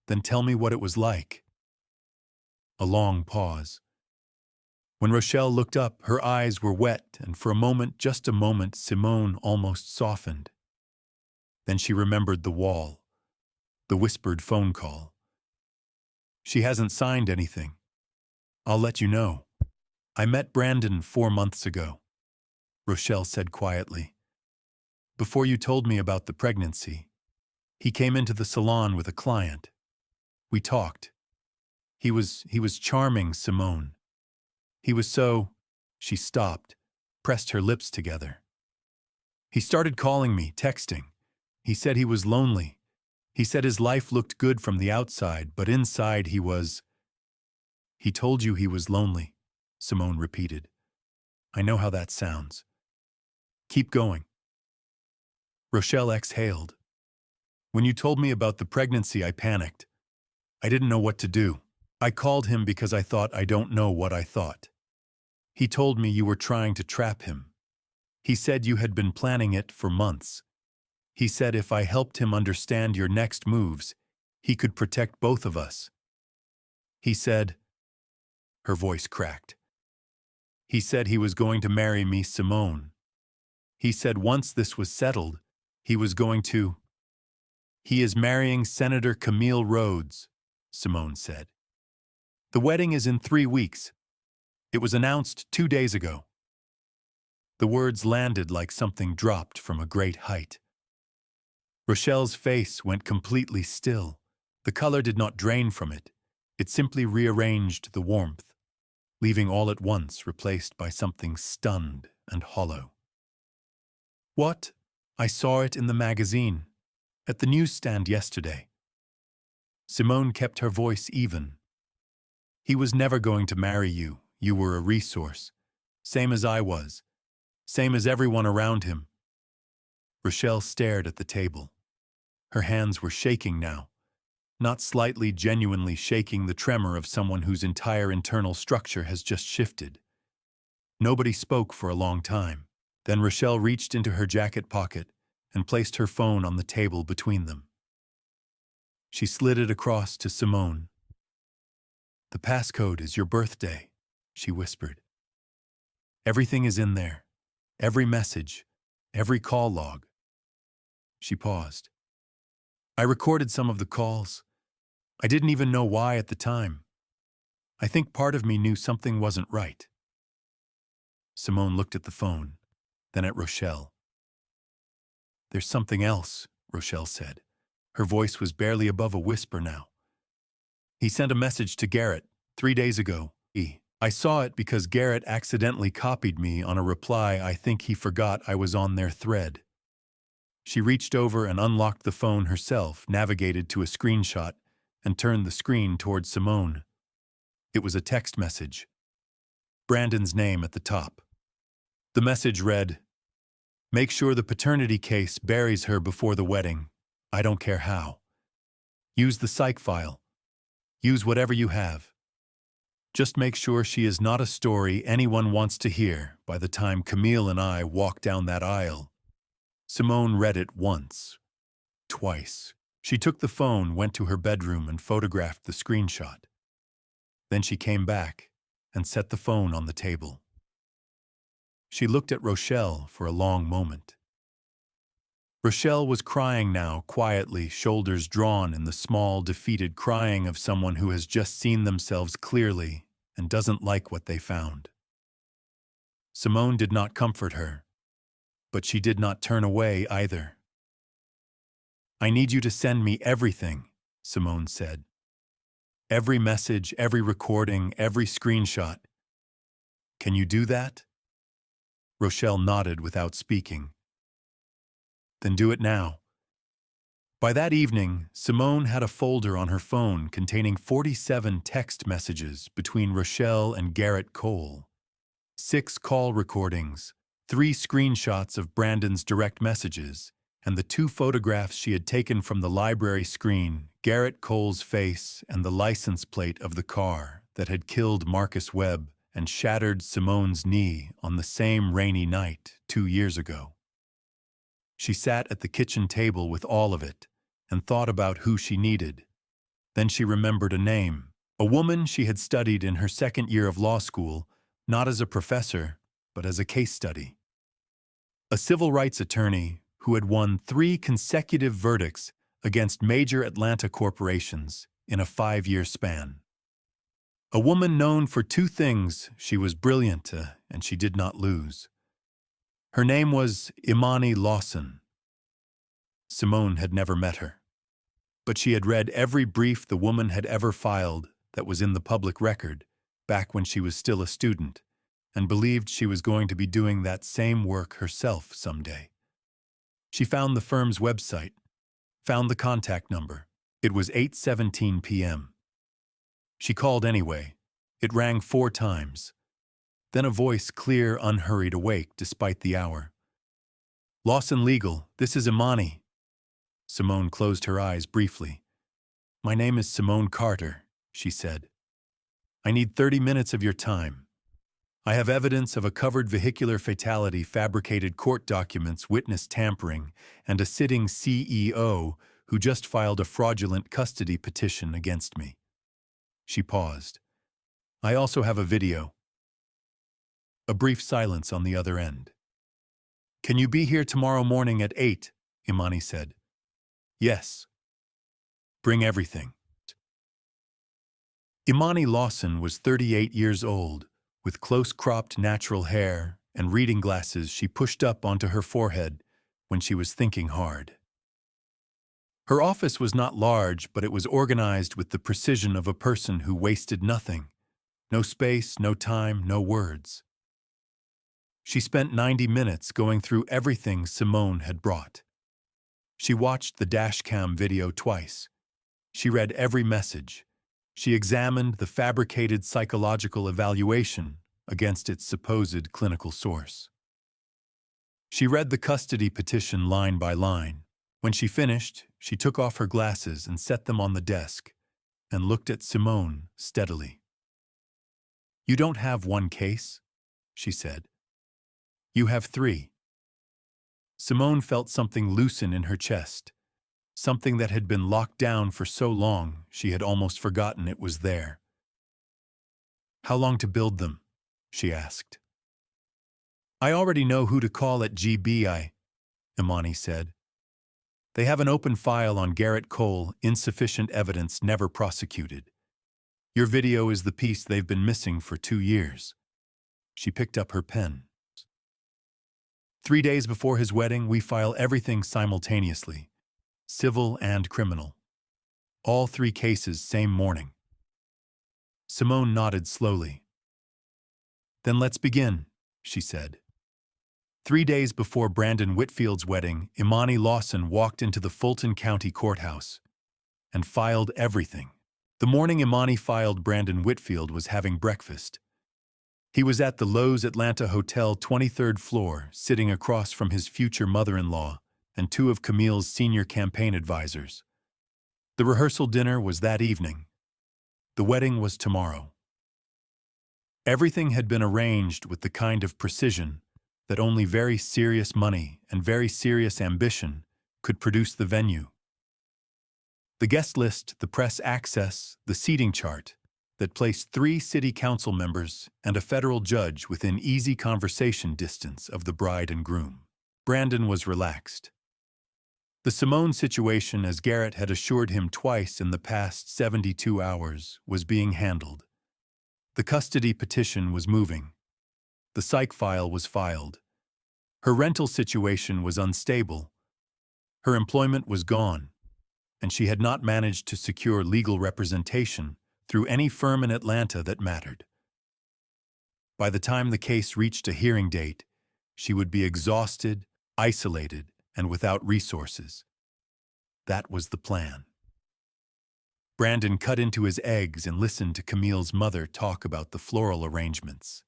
"Then tell me what it was like." A long pause. When Rochelle looked up, her eyes were wet, and for a moment, just a moment, Simone almost softened. Then she remembered the wall, the whispered phone call. "She hasn't signed anything. I'll let you know. I met Brandon 4 months ago," Rochelle said quietly. "Before you told me about the pregnancy, he came into the salon with a client. We talked. He was charming, Simone. He was so—" She stopped, pressed her lips together. "He started calling me, texting. He said he was lonely. He said his life looked good from the outside, but inside he was—" "He told you he was lonely," Simone repeated. "I know how that sounds. Keep going." Rochelle exhaled. "When you told me about the pregnancy, I panicked. I didn't know what to do. I called him because I thought I don't know what I thought. He told me you were trying to trap him. He said you had been planning it for months. He said if I helped him understand your next moves, he could protect both of us. He said—" Her voice cracked. "He said he was going to marry me, Simone. He said once this was settled, he was going to—" "He is marrying Senator Camille Rhodes," Simone said. "The wedding is in 3 weeks. It was announced 2 days ago." The words landed like something dropped from a great height. Rochelle's face went completely still. The color did not drain from it. It simply rearranged the warmth, leaving all at once replaced by something stunned and hollow. What? I saw it in the magazine, at the newsstand yesterday. Simone kept her voice even. He was never going to marry you. You were a resource. Same as I was. Same as everyone around him. Rochelle stared at the table. Her hands were shaking now. Not slightly, genuinely shaking, the tremor of someone whose entire internal structure has just shifted. Nobody spoke for a long time. Then Rochelle reached into her jacket pocket and placed her phone on the table between them. She slid it across to Simone. "The passcode is your birthday," she whispered. "Everything is in there. Every message, every call log." She paused. "I recorded some of the calls. I didn't even know why at the time. I think part of me knew something wasn't right." Simone looked at the phone, then at Rochelle. "There's something else," Rochelle said. Her voice was barely above a whisper now. "He sent a message to Garrett 3 days ago. I saw it because Garrett accidentally copied me on a reply. I think he forgot I was on their thread." She reached over and unlocked the phone herself, navigated to a screenshot, and turned the screen towards Simone. It was a text message. Brandon's name at the top. The message read, "Make sure the paternity case buries her before the wedding. I don't care how. Use the psych file. Use whatever you have. Just make sure she is not a story anyone wants to hear by the time Camille and I walk down that aisle." Simone read it once, twice. She took the phone, went to her bedroom, and photographed the screenshot. Then she came back and set the phone on the table. She looked at Rochelle for a long moment. Rochelle was crying now, quietly, shoulders drawn in the small, defeated crying of someone who has just seen themselves clearly and doesn't like what they found. Simone did not comfort her, but she did not turn away either. "I need you to send me everything," Simone said. "Every message, every recording, every screenshot. Can you do that?" Rochelle nodded without speaking. "Then do it now." By that evening, Simone had a folder on her phone containing 47 text messages between Rochelle and Garrett Cole, 6 call recordings, 3 screenshots of Brandon's direct messages, and the 2 photographs she had taken from the library screen, Garrett Cole's face and the license plate of the car that had killed Marcus Webb and shattered Simone's knee on the same rainy night 2 years ago. She sat at the kitchen table with all of it and thought about who she needed. Then she remembered a name, a woman she had studied in her second year of law school, not as a professor, but as a case study. A civil rights attorney who had won 3 consecutive verdicts against major Atlanta corporations in a 5-year span. A woman known for 2 things: she was brilliant and she did not lose. Her name was Imani Lawson. Simone had never met her, but she had read every brief the woman had ever filed that was in the public record back when she was still a student, and believed she was going to be doing that same work herself someday. She found the firm's website, found the contact number. It was 8:17 p.m. She called anyway. It rang 4 times. Then a voice, clear, unhurried, awake despite the hour. "Lawson Legal, this is Imani." Simone closed her eyes briefly. "My name is Simone Carter," she said. "I need 30 minutes of your time. I have evidence of a covered vehicular fatality, fabricated court documents, witness tampering, and a sitting CEO who just filed a fraudulent custody petition against me." She paused. "I also have a video." A brief silence on the other end. "Can you be here tomorrow morning at 8? Imani said. "Yes." "Bring everything." Imani Lawson was 38 years old, with close-cropped natural hair and reading glasses she pushed up onto her forehead when she was thinking hard. Her office was not large, but it was organized with the precision of a person who wasted nothing. No space, no time, no words. She spent 90 minutes going through everything Simone had brought. She watched the dashcam video twice. She read every message. She examined the fabricated psychological evaluation against its supposed clinical source. She read the custody petition line by line. When she finished, she took off her glasses and set them on the desk and looked at Simone steadily. "You don't have one case," she said. "You have three." Simone felt something loosen in her chest, something that had been locked down for so long she had almost forgotten it was there. "How long to build them?" she asked. "I already know who to call at GBI," Imani said. "They have an open file on Garrett Cole, insufficient evidence never prosecuted. Your video is the piece they've been missing for 2 years." She picked up her pen. 3 days before his wedding, we file everything simultaneously, civil and criminal. All 3 cases same morning. Simone nodded slowly. "Then let's begin," she said. 3 days before Brandon Whitfield's wedding, Imani Lawson walked into the Fulton County Courthouse and filed everything. The morning Imani filed, Brandon Whitfield was having breakfast. He was at the Lowe's Atlanta Hotel 23rd floor, sitting across from his future mother-in-law and 2 of Camille's senior campaign advisors. The rehearsal dinner was that evening. The wedding was tomorrow. Everything had been arranged with the kind of precision that only very serious money and very serious ambition could produce the venue. The guest list, the press access, the seating chart that placed 3 city council members and a federal judge within easy conversation distance of the bride and groom. Brandon was relaxed. The Simone situation, as Garrett had assured him twice in the past 72 hours, was being handled. The custody petition was moving. The psych file was filed. Her rental situation was unstable. Her employment was gone, and she had not managed to secure legal representation through any firm in Atlanta that mattered. By the time the case reached a hearing date, she would be exhausted, isolated, and without resources. That was the plan. Brandon cut into his eggs and listened to Camille's mother talk about the floral arrangements.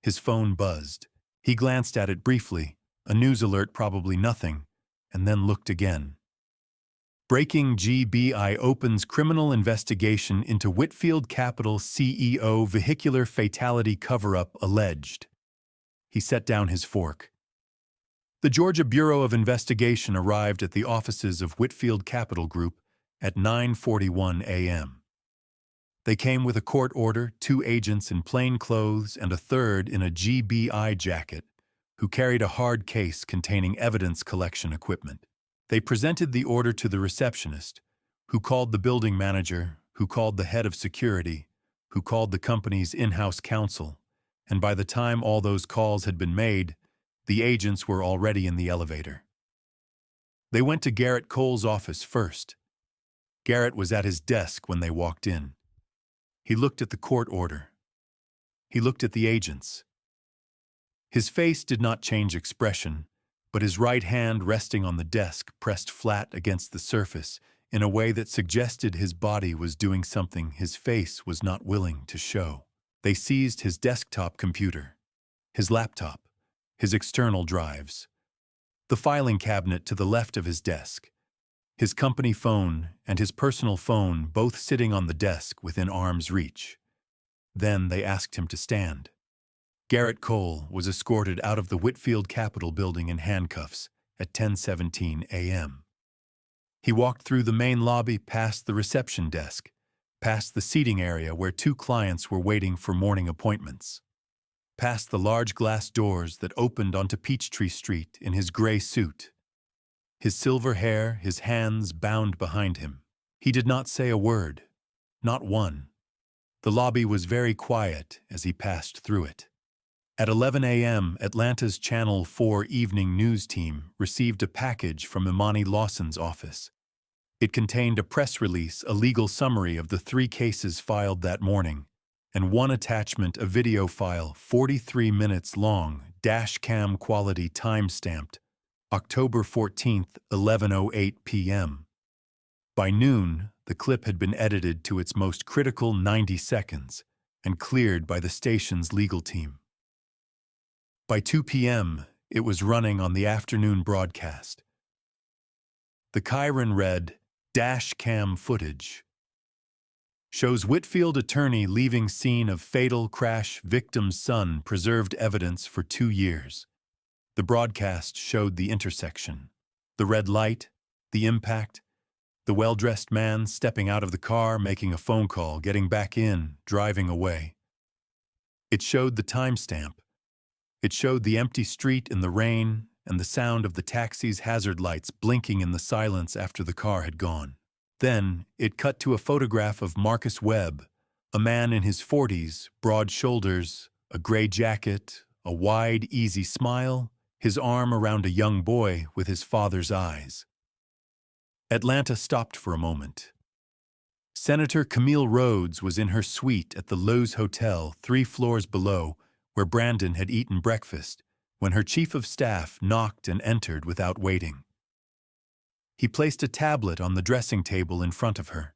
His phone buzzed. He glanced at it briefly, a news alert, probably nothing, and then looked again. Breaking: GBI opens criminal investigation into Whitfield Capital CEO vehicular fatality cover-up alleged. He set down his fork. The Georgia Bureau of Investigation arrived at the offices of Whitfield Capital Group at 9:41 a.m. They came with a court order, 2 agents in plain clothes and a third in a GBI jacket, who carried a hard case containing evidence collection equipment. They presented the order to the receptionist, who called the building manager, who called the head of security, who called the company's in-house counsel, and by the time all those calls had been made, the agents were already in the elevator. They went to Garrett Cole's office first. Garrett was at his desk when they walked in. He looked at the court order. He looked at the agents. His face did not change expression, but his right hand resting on the desk pressed flat against the surface in a way that suggested his body was doing something his face was not willing to show. They seized his desktop computer, his laptop, his external drives, the filing cabinet to the left of his desk, his company phone and his personal phone both sitting on the desk within arm's reach. Then they asked him to stand. Garrett Cole was escorted out of the Whitfield Capitol building in handcuffs at 10:17 a.m. He walked through the main lobby, past the reception desk, past the seating area where 2 clients were waiting for morning appointments, past the large glass doors that opened onto Peachtree Street in his gray suit. His silver hair, his hands bound behind him. He did not say a word, not one. The lobby was very quiet as he passed through it. At 11 a.m., Atlanta's Channel 4 evening news team received a package from Imani Lawson's office. It contained a press release, a legal summary of the 3 cases filed that morning, and one attachment, a video file 43 minutes long dashcam quality time-stamped, October 14th, 11:08 p.m. By noon, the clip had been edited to its most critical 90 seconds and cleared by the station's legal team. By 2 p.m., it was running on the afternoon broadcast. The Chiron read, "Dash-cam footage. Shows Whitfield attorney leaving scene of fatal crash victim's son preserved evidence for 2 years." The broadcast showed the intersection. The red light, the impact, the well-dressed man stepping out of the car, making a phone call, getting back in, driving away. It showed the timestamp. It showed the empty street in the rain and the sound of the taxi's hazard lights blinking in the silence after the car had gone. Then, it cut to a photograph of Marcus Webb, a man in his 40s, broad shoulders, a gray jacket, a wide, easy smile, his arm around a young boy with his father's eyes. Atlanta stopped for a moment. Senator Camille Rhodes was in her suite at the Loews Hotel 3 floors below, where Brandon had eaten breakfast, when her chief of staff knocked and entered without waiting. He placed a tablet on the dressing table in front of her.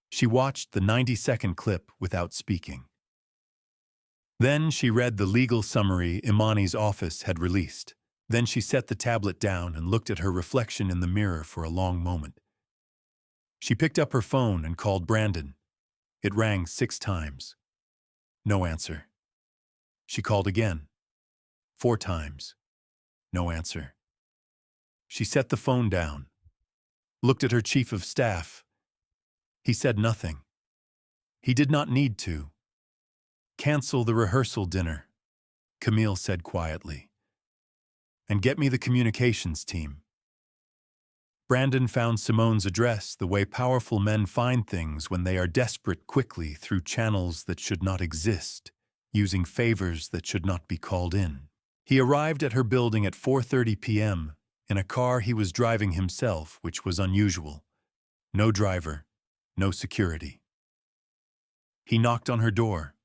She watched the 90-second clip without speaking. Then she read the legal summary Imani's office had released. Then she set the tablet down and looked at her reflection in the mirror for a long moment. She picked up her phone and called Brandon. It rang 6 times. No answer. She called again. 4 times. No answer. She set the phone down. Looked at her chief of staff. He said nothing. He did not need to. "Cancel the rehearsal dinner," Camille said quietly. "And get me the communications team." Brandon found Simone's address the way powerful men find things when they are desperate quickly through channels that should not exist, using favors that should not be called in. He arrived at her building at 4:30 p.m. in a car he was driving himself, which was unusual. No driver, no security. He knocked on her door.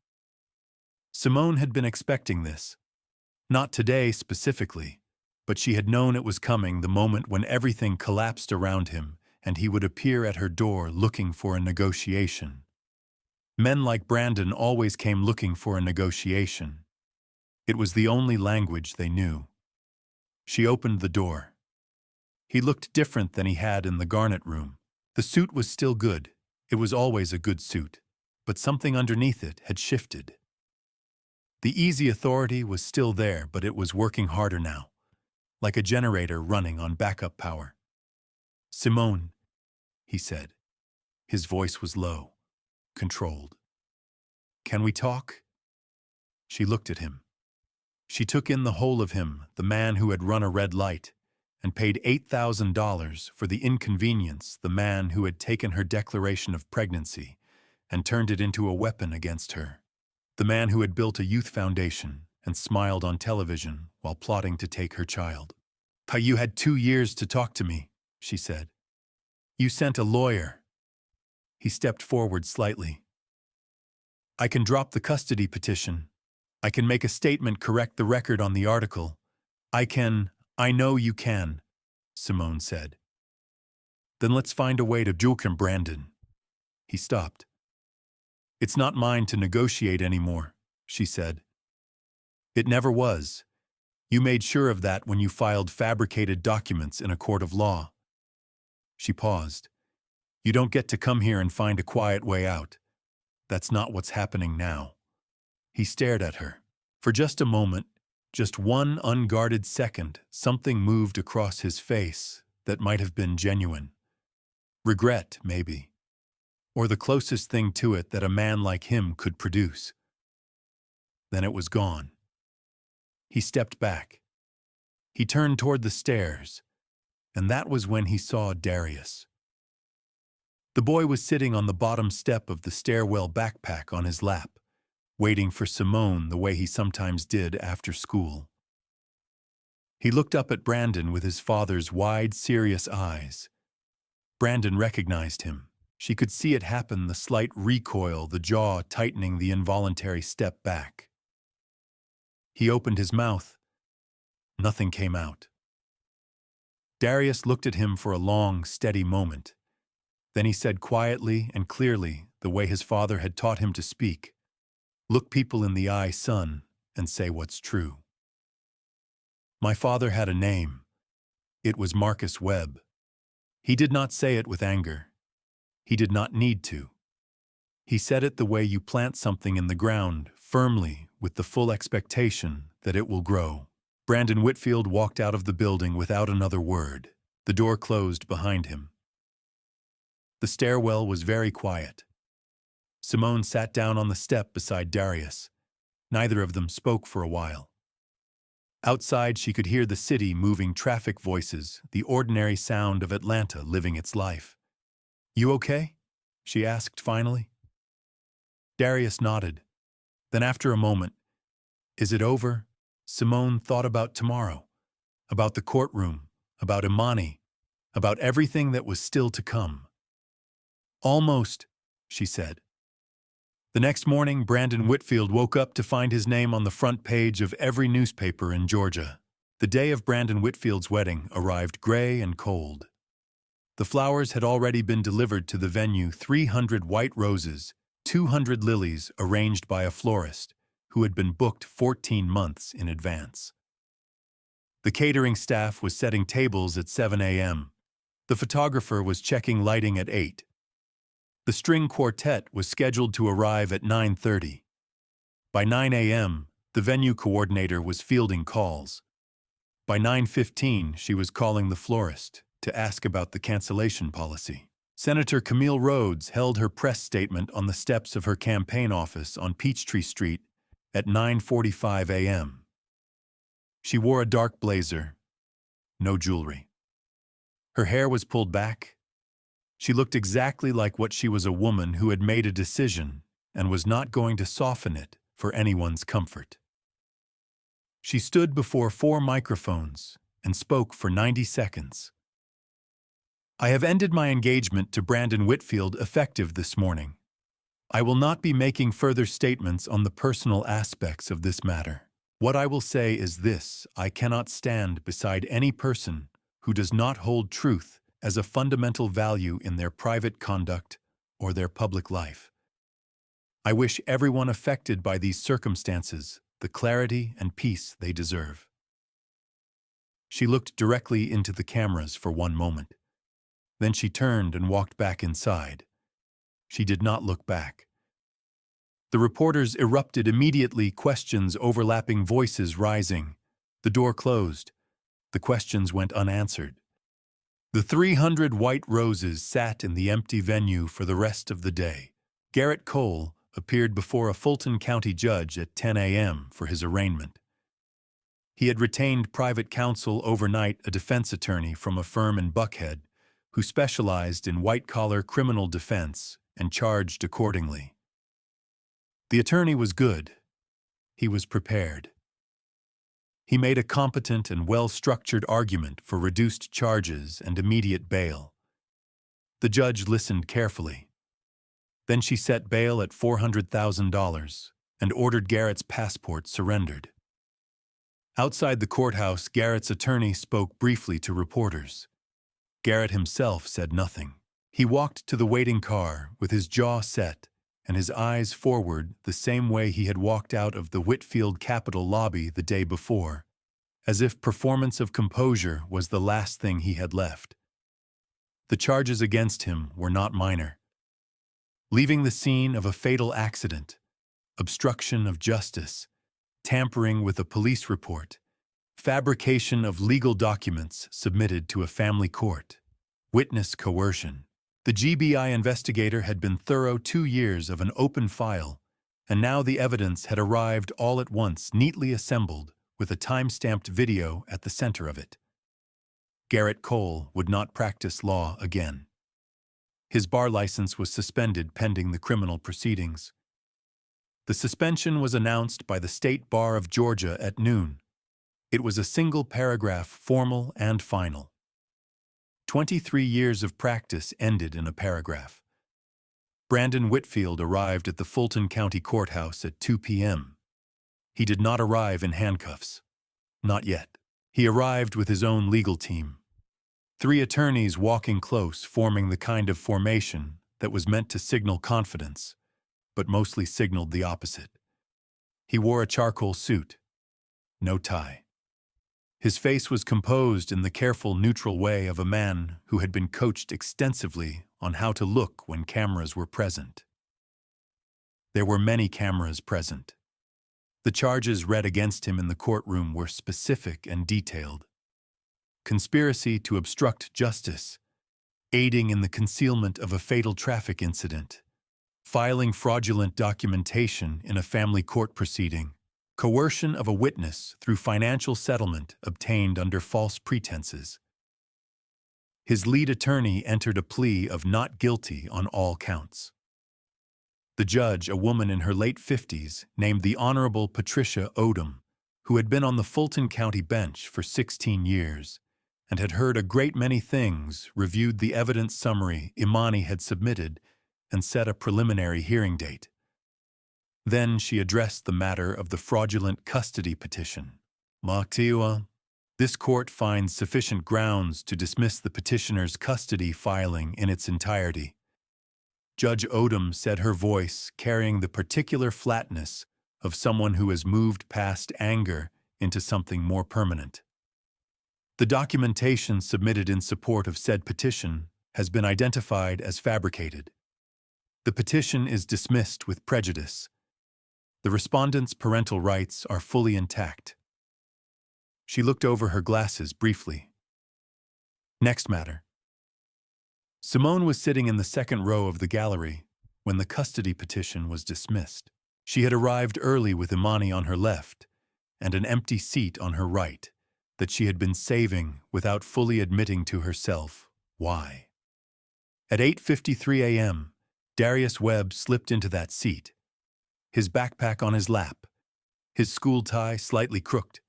Simone had been expecting this. Not today specifically, but she had known it was coming the moment when everything collapsed around him and he would appear at her door looking for a negotiation. Men like Brandon always came looking for a negotiation. It was the only language they knew. She opened the door. He looked different than he had in the Garnet room. The suit was still good. It was always a good suit. But something underneath it had shifted. The easy authority was still there, but it was working harder now, like a generator running on backup power. "Simone," he said. His voice was low, controlled. "Can we talk?" She looked at him. She took in the whole of him, the man who had run a red light, and paid $8,000 for the inconvenience, the man who had taken her declaration of pregnancy and turned it into a weapon against her, the man who had built a youth foundation and smiled on television while plotting to take her child. "You had 2 years to talk to me," she said. "You sent a lawyer." He stepped forward slightly. "I can drop the custody petition. I can make a statement, correct the record on the article. I know you can," Simone said. "Then let's find a way to juke him, Brandon." He stopped. "It's not mine to negotiate anymore," she said. "It never was. You made sure of that when you filed fabricated documents in a court of law." She paused. "You don't get to come here and find a quiet way out. That's not what's happening now." He stared at her. For just a moment, just one unguarded second, something moved across his face that might have been genuine. Regret, maybe. Or the closest thing to it that a man like him could produce. Then it was gone. He stepped back. He turned toward the stairs, and that was when he saw Darius. The boy was sitting on the bottom step of the stairwell, backpack on his lap, waiting for Simone the way he sometimes did after school. He looked up at Brandon with his father's wide, serious eyes. Brandon recognized him. She could see it happen, the slight recoil, the jaw tightening, the involuntary step back. He opened his mouth, Nothing came out. Darius looked at him for a long, steady moment. Then he said quietly and clearly, the way his father had taught him to speak, "Look people in the eye, son, and say what's true." My father had a name. It was Marcus Webb. He did not say it with anger. He did not need to. He said it the way you plant something in the ground, firmly, with the full expectation that it will grow. Brandon Whitfield walked out of the building without another word. The door closed behind him. The stairwell was very quiet. Simone sat down on the step beside Darius. Neither of them spoke for a while. Outside, she could hear the city moving traffic voices, the ordinary sound of Atlanta living its life. "You okay?" she asked finally. Darius nodded. Then after a moment, "Is it over?" Simone thought about tomorrow, about the courtroom, about Imani, about everything that was still to come. "Almost," she said. The next morning, Brandon Whitfield woke up to find his name on the front page of every newspaper in Georgia. The day of Brandon Whitfield's wedding arrived gray and cold. The flowers had already been delivered to the venue, 300 white roses, 200 lilies arranged by a florist who had been booked 14 months in advance. The catering staff was setting tables at 7 a.m. The photographer was checking lighting at 8. The string quartet was scheduled to arrive at 9:30. By 9 a.m., the venue coordinator was fielding calls. By 9:15, she was calling the florist to ask about the cancellation policy. Senator Camille Rhodes held her press statement on the steps of her campaign office on Peachtree Street at 9:45 a.m. She wore a dark blazer, no jewelry. Her hair was pulled back. She looked exactly like what she was, a woman who had made a decision and was not going to soften it for anyone's comfort. She stood before 4 microphones and spoke for 90 seconds. "I have ended my engagement to Brandon Whitfield effective this morning. I will not be making further statements on the personal aspects of this matter. What I will say is this: I cannot stand beside any person who does not hold truth as a fundamental value in their private conduct or their public life. I wish everyone affected by these circumstances the clarity and peace they deserve." She looked directly into the cameras for one moment. Then she turned and walked back inside. She did not look back. The reporters erupted immediately, questions, overlapping voices rising. The door closed. The questions went unanswered. The 300 white roses sat in the empty venue for the rest of the day. Garrett Cole appeared before a Fulton County judge at 10 a.m. for his arraignment. He had retained private counsel overnight, a defense attorney from a firm in Buckhead, who specialized in white-collar criminal defense and charged accordingly. The attorney was good. He was prepared. He made a competent and well-structured argument for reduced charges and immediate bail. The judge listened carefully. Then she set bail at $400,000 and ordered Garrett's passport surrendered. Outside the courthouse, Garrett's attorney spoke briefly to reporters. Garrett himself said nothing. He walked to the waiting car with his jaw set and his eyes forward, the same way he had walked out of the Whitfield Capitol lobby the day before, as if performance of composure was the last thing he had left. The charges against him were not minor. Leaving the scene of a fatal accident, obstruction of justice, tampering with a police report, fabrication of legal documents submitted to a family court, witness coercion. The GBI investigator had been thorough. 2 years of an open file, and now the evidence had arrived all at once, neatly assembled, with a time-stamped video at the center of it. Garrett Cole would not practice law again. His bar license was suspended pending the criminal proceedings. The suspension was announced by the State Bar of Georgia at noon. It was a single paragraph, formal and final. 23 years of practice ended in a paragraph. Brandon Whitfield arrived at the Fulton County Courthouse at 2 p.m. He did not arrive in handcuffs. Not yet. He arrived with his own legal team. 3 attorneys walking close, forming the kind of formation that was meant to signal confidence, but mostly signaled the opposite. He wore a charcoal suit, no tie. His face was composed in the careful, neutral way of a man who had been coached extensively on how to look when cameras were present. There were many cameras present. The charges read against him in the courtroom were specific and detailed. Conspiracy to obstruct justice, aiding in the concealment of a fatal traffic incident, filing fraudulent documentation in a family court proceeding, coercion of a witness through financial settlement obtained under false pretenses. His lead attorney entered a plea of not guilty on all counts. The judge, a woman in her late 50s, named the Honorable Patricia Odom, who had been on the Fulton County bench for 16 years and had heard a great many things, reviewed the evidence summary Imani had submitted and set a preliminary hearing date. Then she addressed the matter of the fraudulent custody petition. Maktiwa, this court finds sufficient grounds to dismiss the petitioner's custody filing in its entirety. Judge Odom said, her voice carrying the particular flatness of someone who has moved past anger into something more permanent. The documentation submitted in support of said petition has been identified as fabricated. The petition is dismissed with prejudice. The respondent's parental rights are fully intact. She looked over her glasses briefly. Next matter. Simone was sitting in the second row of the gallery when the custody petition was dismissed. She had arrived early with Imani on her left and an empty seat on her right that she had been saving without fully admitting to herself why. At 8:53 a.m., Darius Webb slipped into that seat, his backpack on his lap, his school tie slightly crooked.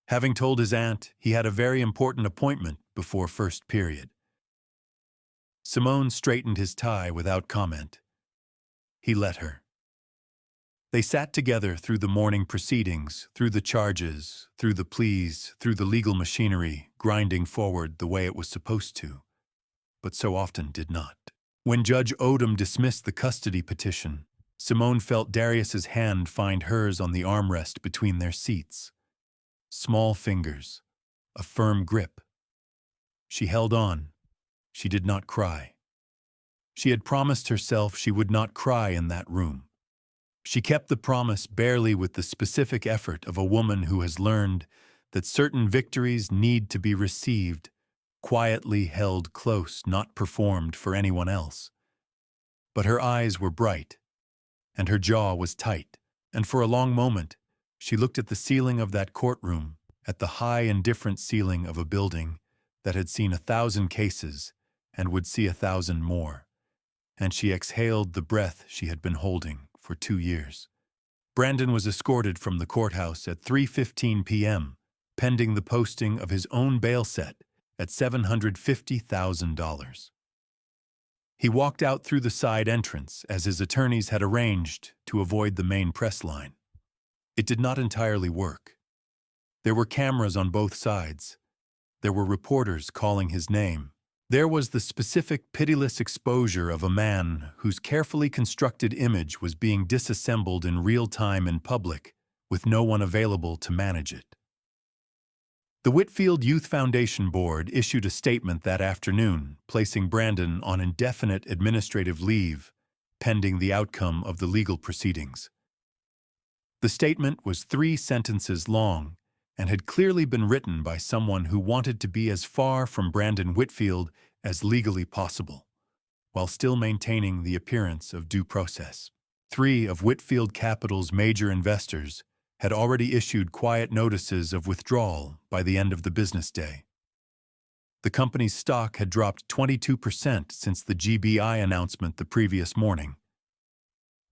Having told his aunt he had a very important appointment before first period. Simone straightened his tie without comment. He let her. They sat together through the morning proceedings, through the charges, through the pleas, through the legal machinery, grinding forward the way it was supposed to, but so often did not. When Judge Odom dismissed the custody petition, Simone felt Darius's hand find hers on the armrest between their seats. Small fingers, a firm grip. She held on. She did not cry. She had promised herself she would not cry in that room. She kept the promise barely with the specific effort of a woman who has learned that certain victories need to be received, quietly held close, not performed for anyone else. But her eyes were bright, and her jaw was tight, and for a long moment, she looked at the ceiling of that courtroom, at the high, indifferent ceiling of a building that had seen 1,000 cases and would see 1,000 more, and she exhaled the breath she had been holding for 2 years. Brandon was escorted from the courthouse at 3:15 p.m., pending the posting of his own bail set at $750,000. He walked out through the side entrance as his attorneys had arranged to avoid the main press line. It did not entirely work. There were cameras on both sides. There were reporters calling his name. There was the specific, pitiless exposure of a man whose carefully constructed image was being disassembled in real time in public, with no one available to manage it. The Whitfield Youth Foundation Board issued a statement that afternoon, placing Brandon on indefinite administrative leave, pending the outcome of the legal proceedings. The statement was 3 sentences long and had clearly been written by someone who wanted to be as far from Brandon Whitfield as legally possible, while still maintaining the appearance of due process. 3 of Whitfield Capital's major investors had already issued quiet notices of withdrawal by the end of the business day. The company's stock had dropped 22% since the GBI announcement the previous morning.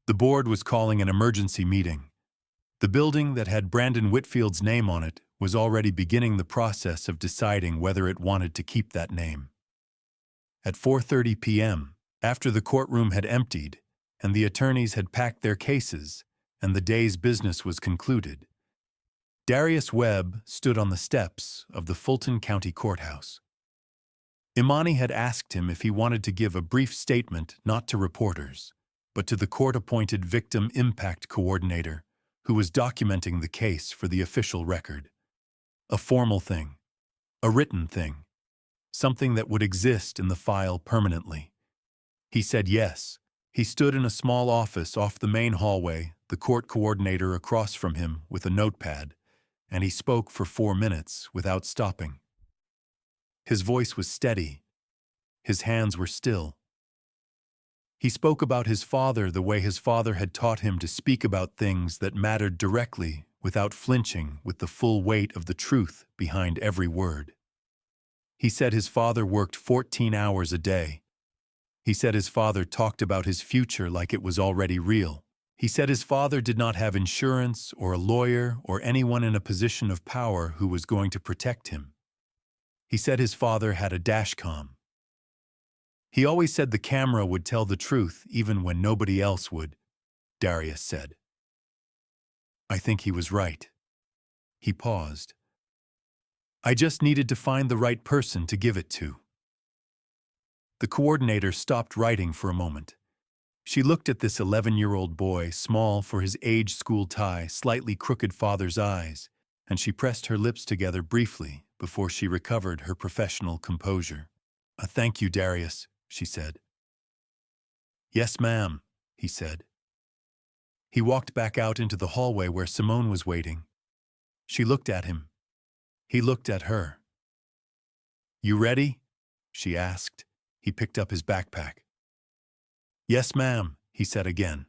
The board was calling an emergency meeting. The building that had Brandon Whitfield's name on it was already beginning the process of deciding whether it wanted to keep that name. At 4:30 p.m., after the courtroom had emptied and the attorneys had packed their cases and the day's business was concluded, Darius Webb stood on the steps of the Fulton County Courthouse. Imani had asked him if he wanted to give a brief statement not to reporters, but to the court-appointed victim impact coordinator who was documenting the case for the official record. A formal thing, a written thing, something that would exist in the file permanently. He said yes. He stood in a small office off the main hallway, the court coordinator across from him with a notepad, and he spoke for 4 minutes without stopping. His voice was steady. His hands were still. He spoke about his father the way his father had taught him to speak about things that mattered directly without flinching with the full weight of the truth behind every word. He said his father worked 14 hours a day. He said his father talked about his future like it was already real. He said his father did not have insurance or a lawyer or anyone in a position of power who was going to protect him. He said his father had a dashcam. He always said the camera would tell the truth even when nobody else would, Darius said. I think he was right. He paused. I just needed to find the right person to give it to. The coordinator stopped writing for a moment. She looked at this 11-year-old boy, small for his age school tie, slightly crooked father's eyes, and she pressed her lips together briefly before she recovered her professional composure. Thank you, Darius, she said. Yes, ma'am, he said. He walked back out into the hallway where Simone was waiting. She looked at him. He looked at her. You ready? She asked. He picked up his backpack. Yes, ma'am, he said again.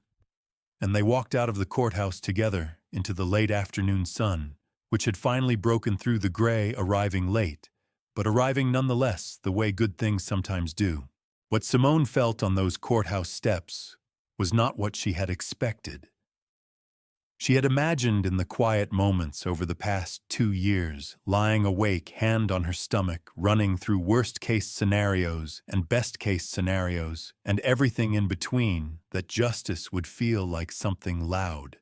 And they walked out of the courthouse together into the late afternoon sun, which had finally broken through the gray, arriving late, but arriving nonetheless the way good things sometimes do. What Simone felt on those courthouse steps was not what she had expected. She had imagined in the quiet moments over the past 2 years, lying awake, hand on her stomach, running through worst-case scenarios and best-case scenarios, and everything in between, that justice would feel like something loud,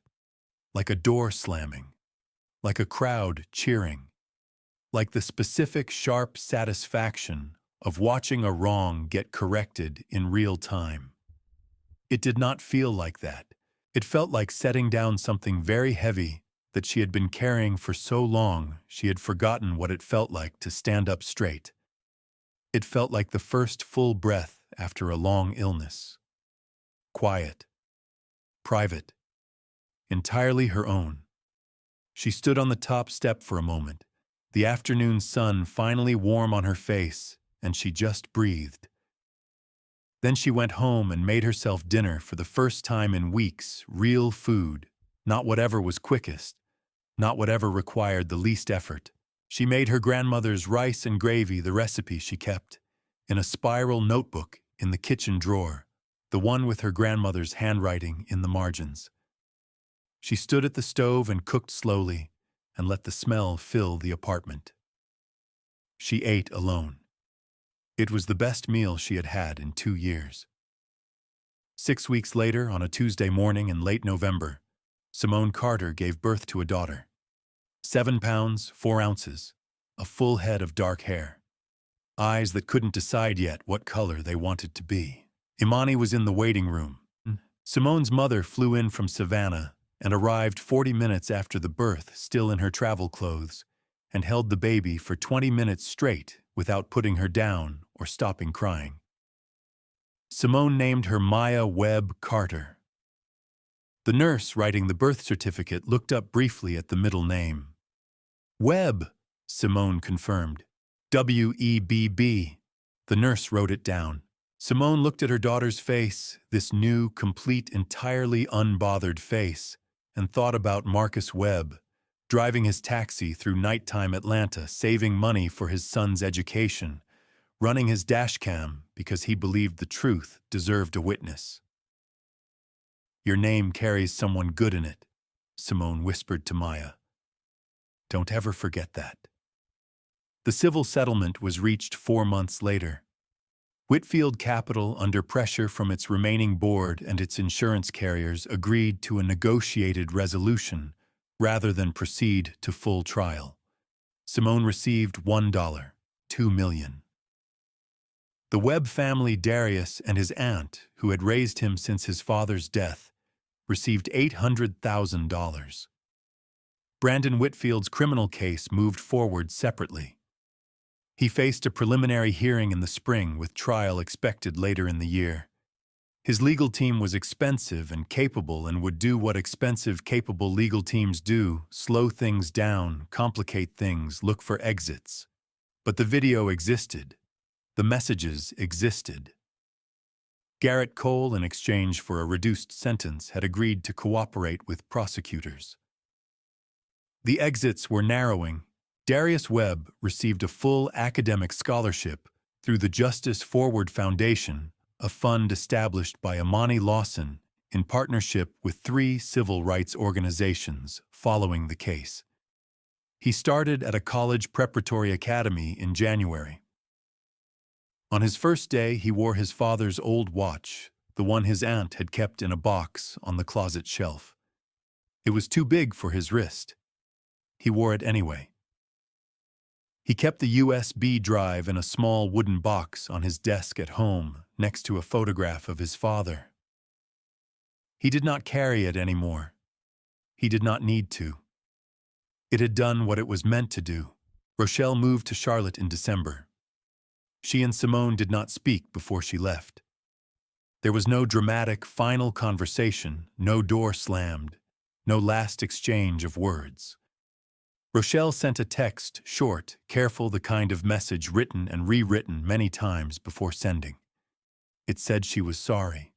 like a door slamming, like a crowd cheering, like the specific, sharp satisfaction of watching a wrong get corrected in real time. It did not feel like that. It felt like setting down something very heavy that she had been carrying for so long she had forgotten what it felt like to stand up straight. It felt like the first full breath after a long illness. Quiet. Private. Entirely her own. She stood on the top step for a moment, the afternoon sun finally warm on her face, and she just breathed. Then she went home and made herself dinner for the first time in weeks, real food, not whatever was quickest, not whatever required the least effort. She made her grandmother's rice and gravy the recipe she kept, in a spiral notebook in the kitchen drawer, the one with her grandmother's handwriting in the margins. She stood at the stove and cooked slowly, and let the smell fill the apartment. She ate alone. It was the best meal she had had in 2 years. 6 weeks later, on a Tuesday morning in late November, Simone Carter gave birth to a daughter. 7 pounds, 4 ounces, a full head of dark hair. Eyes that couldn't decide yet what color they wanted to be. Imani was in the waiting room. Simone's mother flew in from Savannah and arrived 40 minutes after the birth, still in her travel clothes, and held the baby for 20 minutes straight without putting her down or stopping crying. Simone named her Maya Webb Carter. The nurse writing the birth certificate looked up briefly at the middle name. Webb, Simone confirmed. W-E-B-B. The nurse wrote it down. Simone looked at her daughter's face, this new, complete, entirely unbothered face, and thought about Marcus Webb, driving his taxi through nighttime Atlanta, saving money for his son's education, running his dashcam because he believed the truth deserved a witness. Your name carries someone good in it, Simone whispered to Maya. Don't ever forget that. The civil settlement was reached 4 months later. Whitfield Capital, under pressure from its remaining board and its insurance carriers, agreed to a negotiated resolution rather than proceed to full trial. Simone received $1, $2 million. The Webb family, Darius and his aunt, who had raised him since his father's death, received $800,000. Brandon Whitfield's criminal case moved forward separately. He faced a preliminary hearing in the spring with trial expected later in the year. His legal team was expensive and capable and would do what expensive, capable legal teams do: slow things down, complicate things, look for exits. But the video existed. The messages existed. Garrett Cole, in exchange for a reduced sentence, had agreed to cooperate with prosecutors. The exits were narrowing. Darius Webb received a full academic scholarship through the Justice Forward Foundation, a fund established by Imani Lawson in partnership with 3 civil rights organizations following the case. He started at a college preparatory academy in January. On his first day, he wore his father's old watch, the one his aunt had kept in a box on the closet shelf. It was too big for his wrist. He wore it anyway. He kept the USB drive in a small wooden box on his desk at home, next to a photograph of his father. He did not carry it anymore. He did not need to. It had done what it was meant to do. Rochelle moved to Charlotte in December. She and Simone did not speak before she left. There was no dramatic final conversation, no door slammed, no last exchange of words. Rochelle sent a text, short, careful, the kind of message written and rewritten many times before sending. It said she was sorry.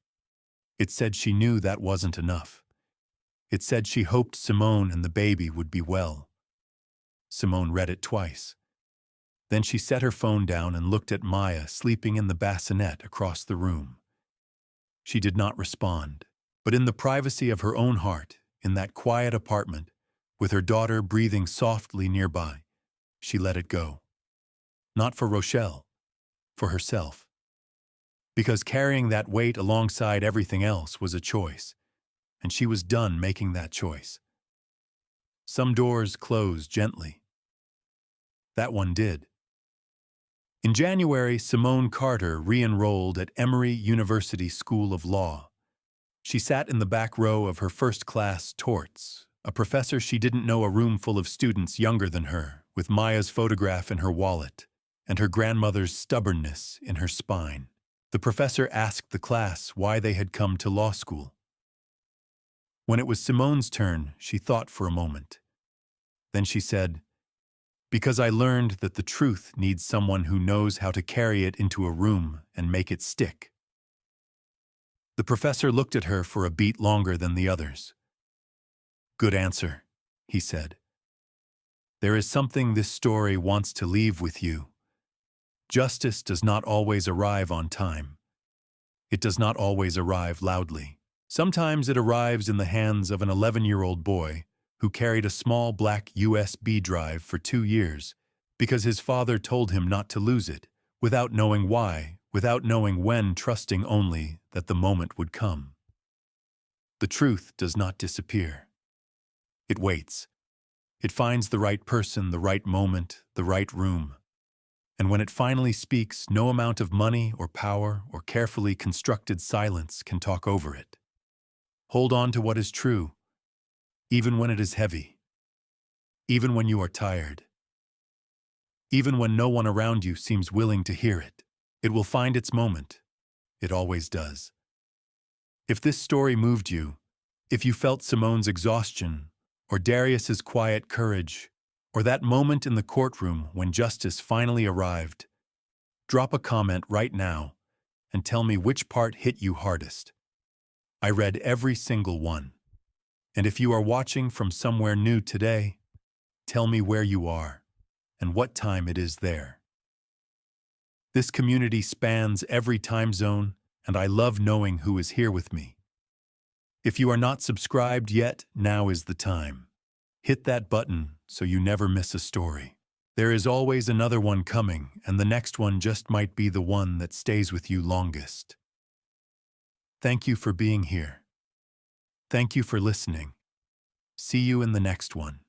It said she knew that wasn't enough. It said she hoped Simone and the baby would be well. Simone read it twice. Then she set her phone down and looked at Maya sleeping in the bassinet across the room. She did not respond, but in the privacy of her own heart, in that quiet apartment, with her daughter breathing softly nearby, she let it go. Not for Rochelle, for herself. Because carrying that weight alongside everything else was a choice, and she was done making that choice. Some doors close gently. That one did. In January, Simone Carter re-enrolled at Emory University School of Law. She sat in the back row of her first-class torts, a professor she didn't know, a room full of students younger than her, with Maya's photograph in her wallet and her grandmother's stubbornness in her spine. The professor asked the class why they had come to law school. When it was Simone's turn, she thought for a moment. Then she said, "Because I learned that the truth needs someone who knows how to carry it into a room and make it stick." The professor looked at her for a beat longer than the others. "Good answer," he said. "There is something this story wants to leave with you. Justice does not always arrive on time. It does not always arrive loudly. Sometimes it arrives in the hands of an 11-year-old boy who carried a small black USB drive for 2 years because his father told him not to lose it, without knowing why, without knowing when, trusting only that the moment would come. The truth does not disappear. It waits. It finds the right person, the right moment, the right room. And when it finally speaks, no amount of money or power or carefully constructed silence can talk over it. Hold on to what is true, even when it is heavy, even when you are tired, even when no one around you seems willing to hear it. It will find its moment. It always does. If this story moved you, if you felt Simone's exhaustion, or Darius's quiet courage, or that moment in the courtroom when justice finally arrived, drop a comment right now and tell me which part hit you hardest. I read every single one. And if you are watching from somewhere new today, tell me where you are and what time it is there. This community spans every time zone, and I love knowing who is here with me. If you are not subscribed yet, now is the time. Hit that button so you never miss a story. There is always another one coming, and the next one just might be the one that stays with you longest. Thank you for being here. Thank you for listening. See you in the next one.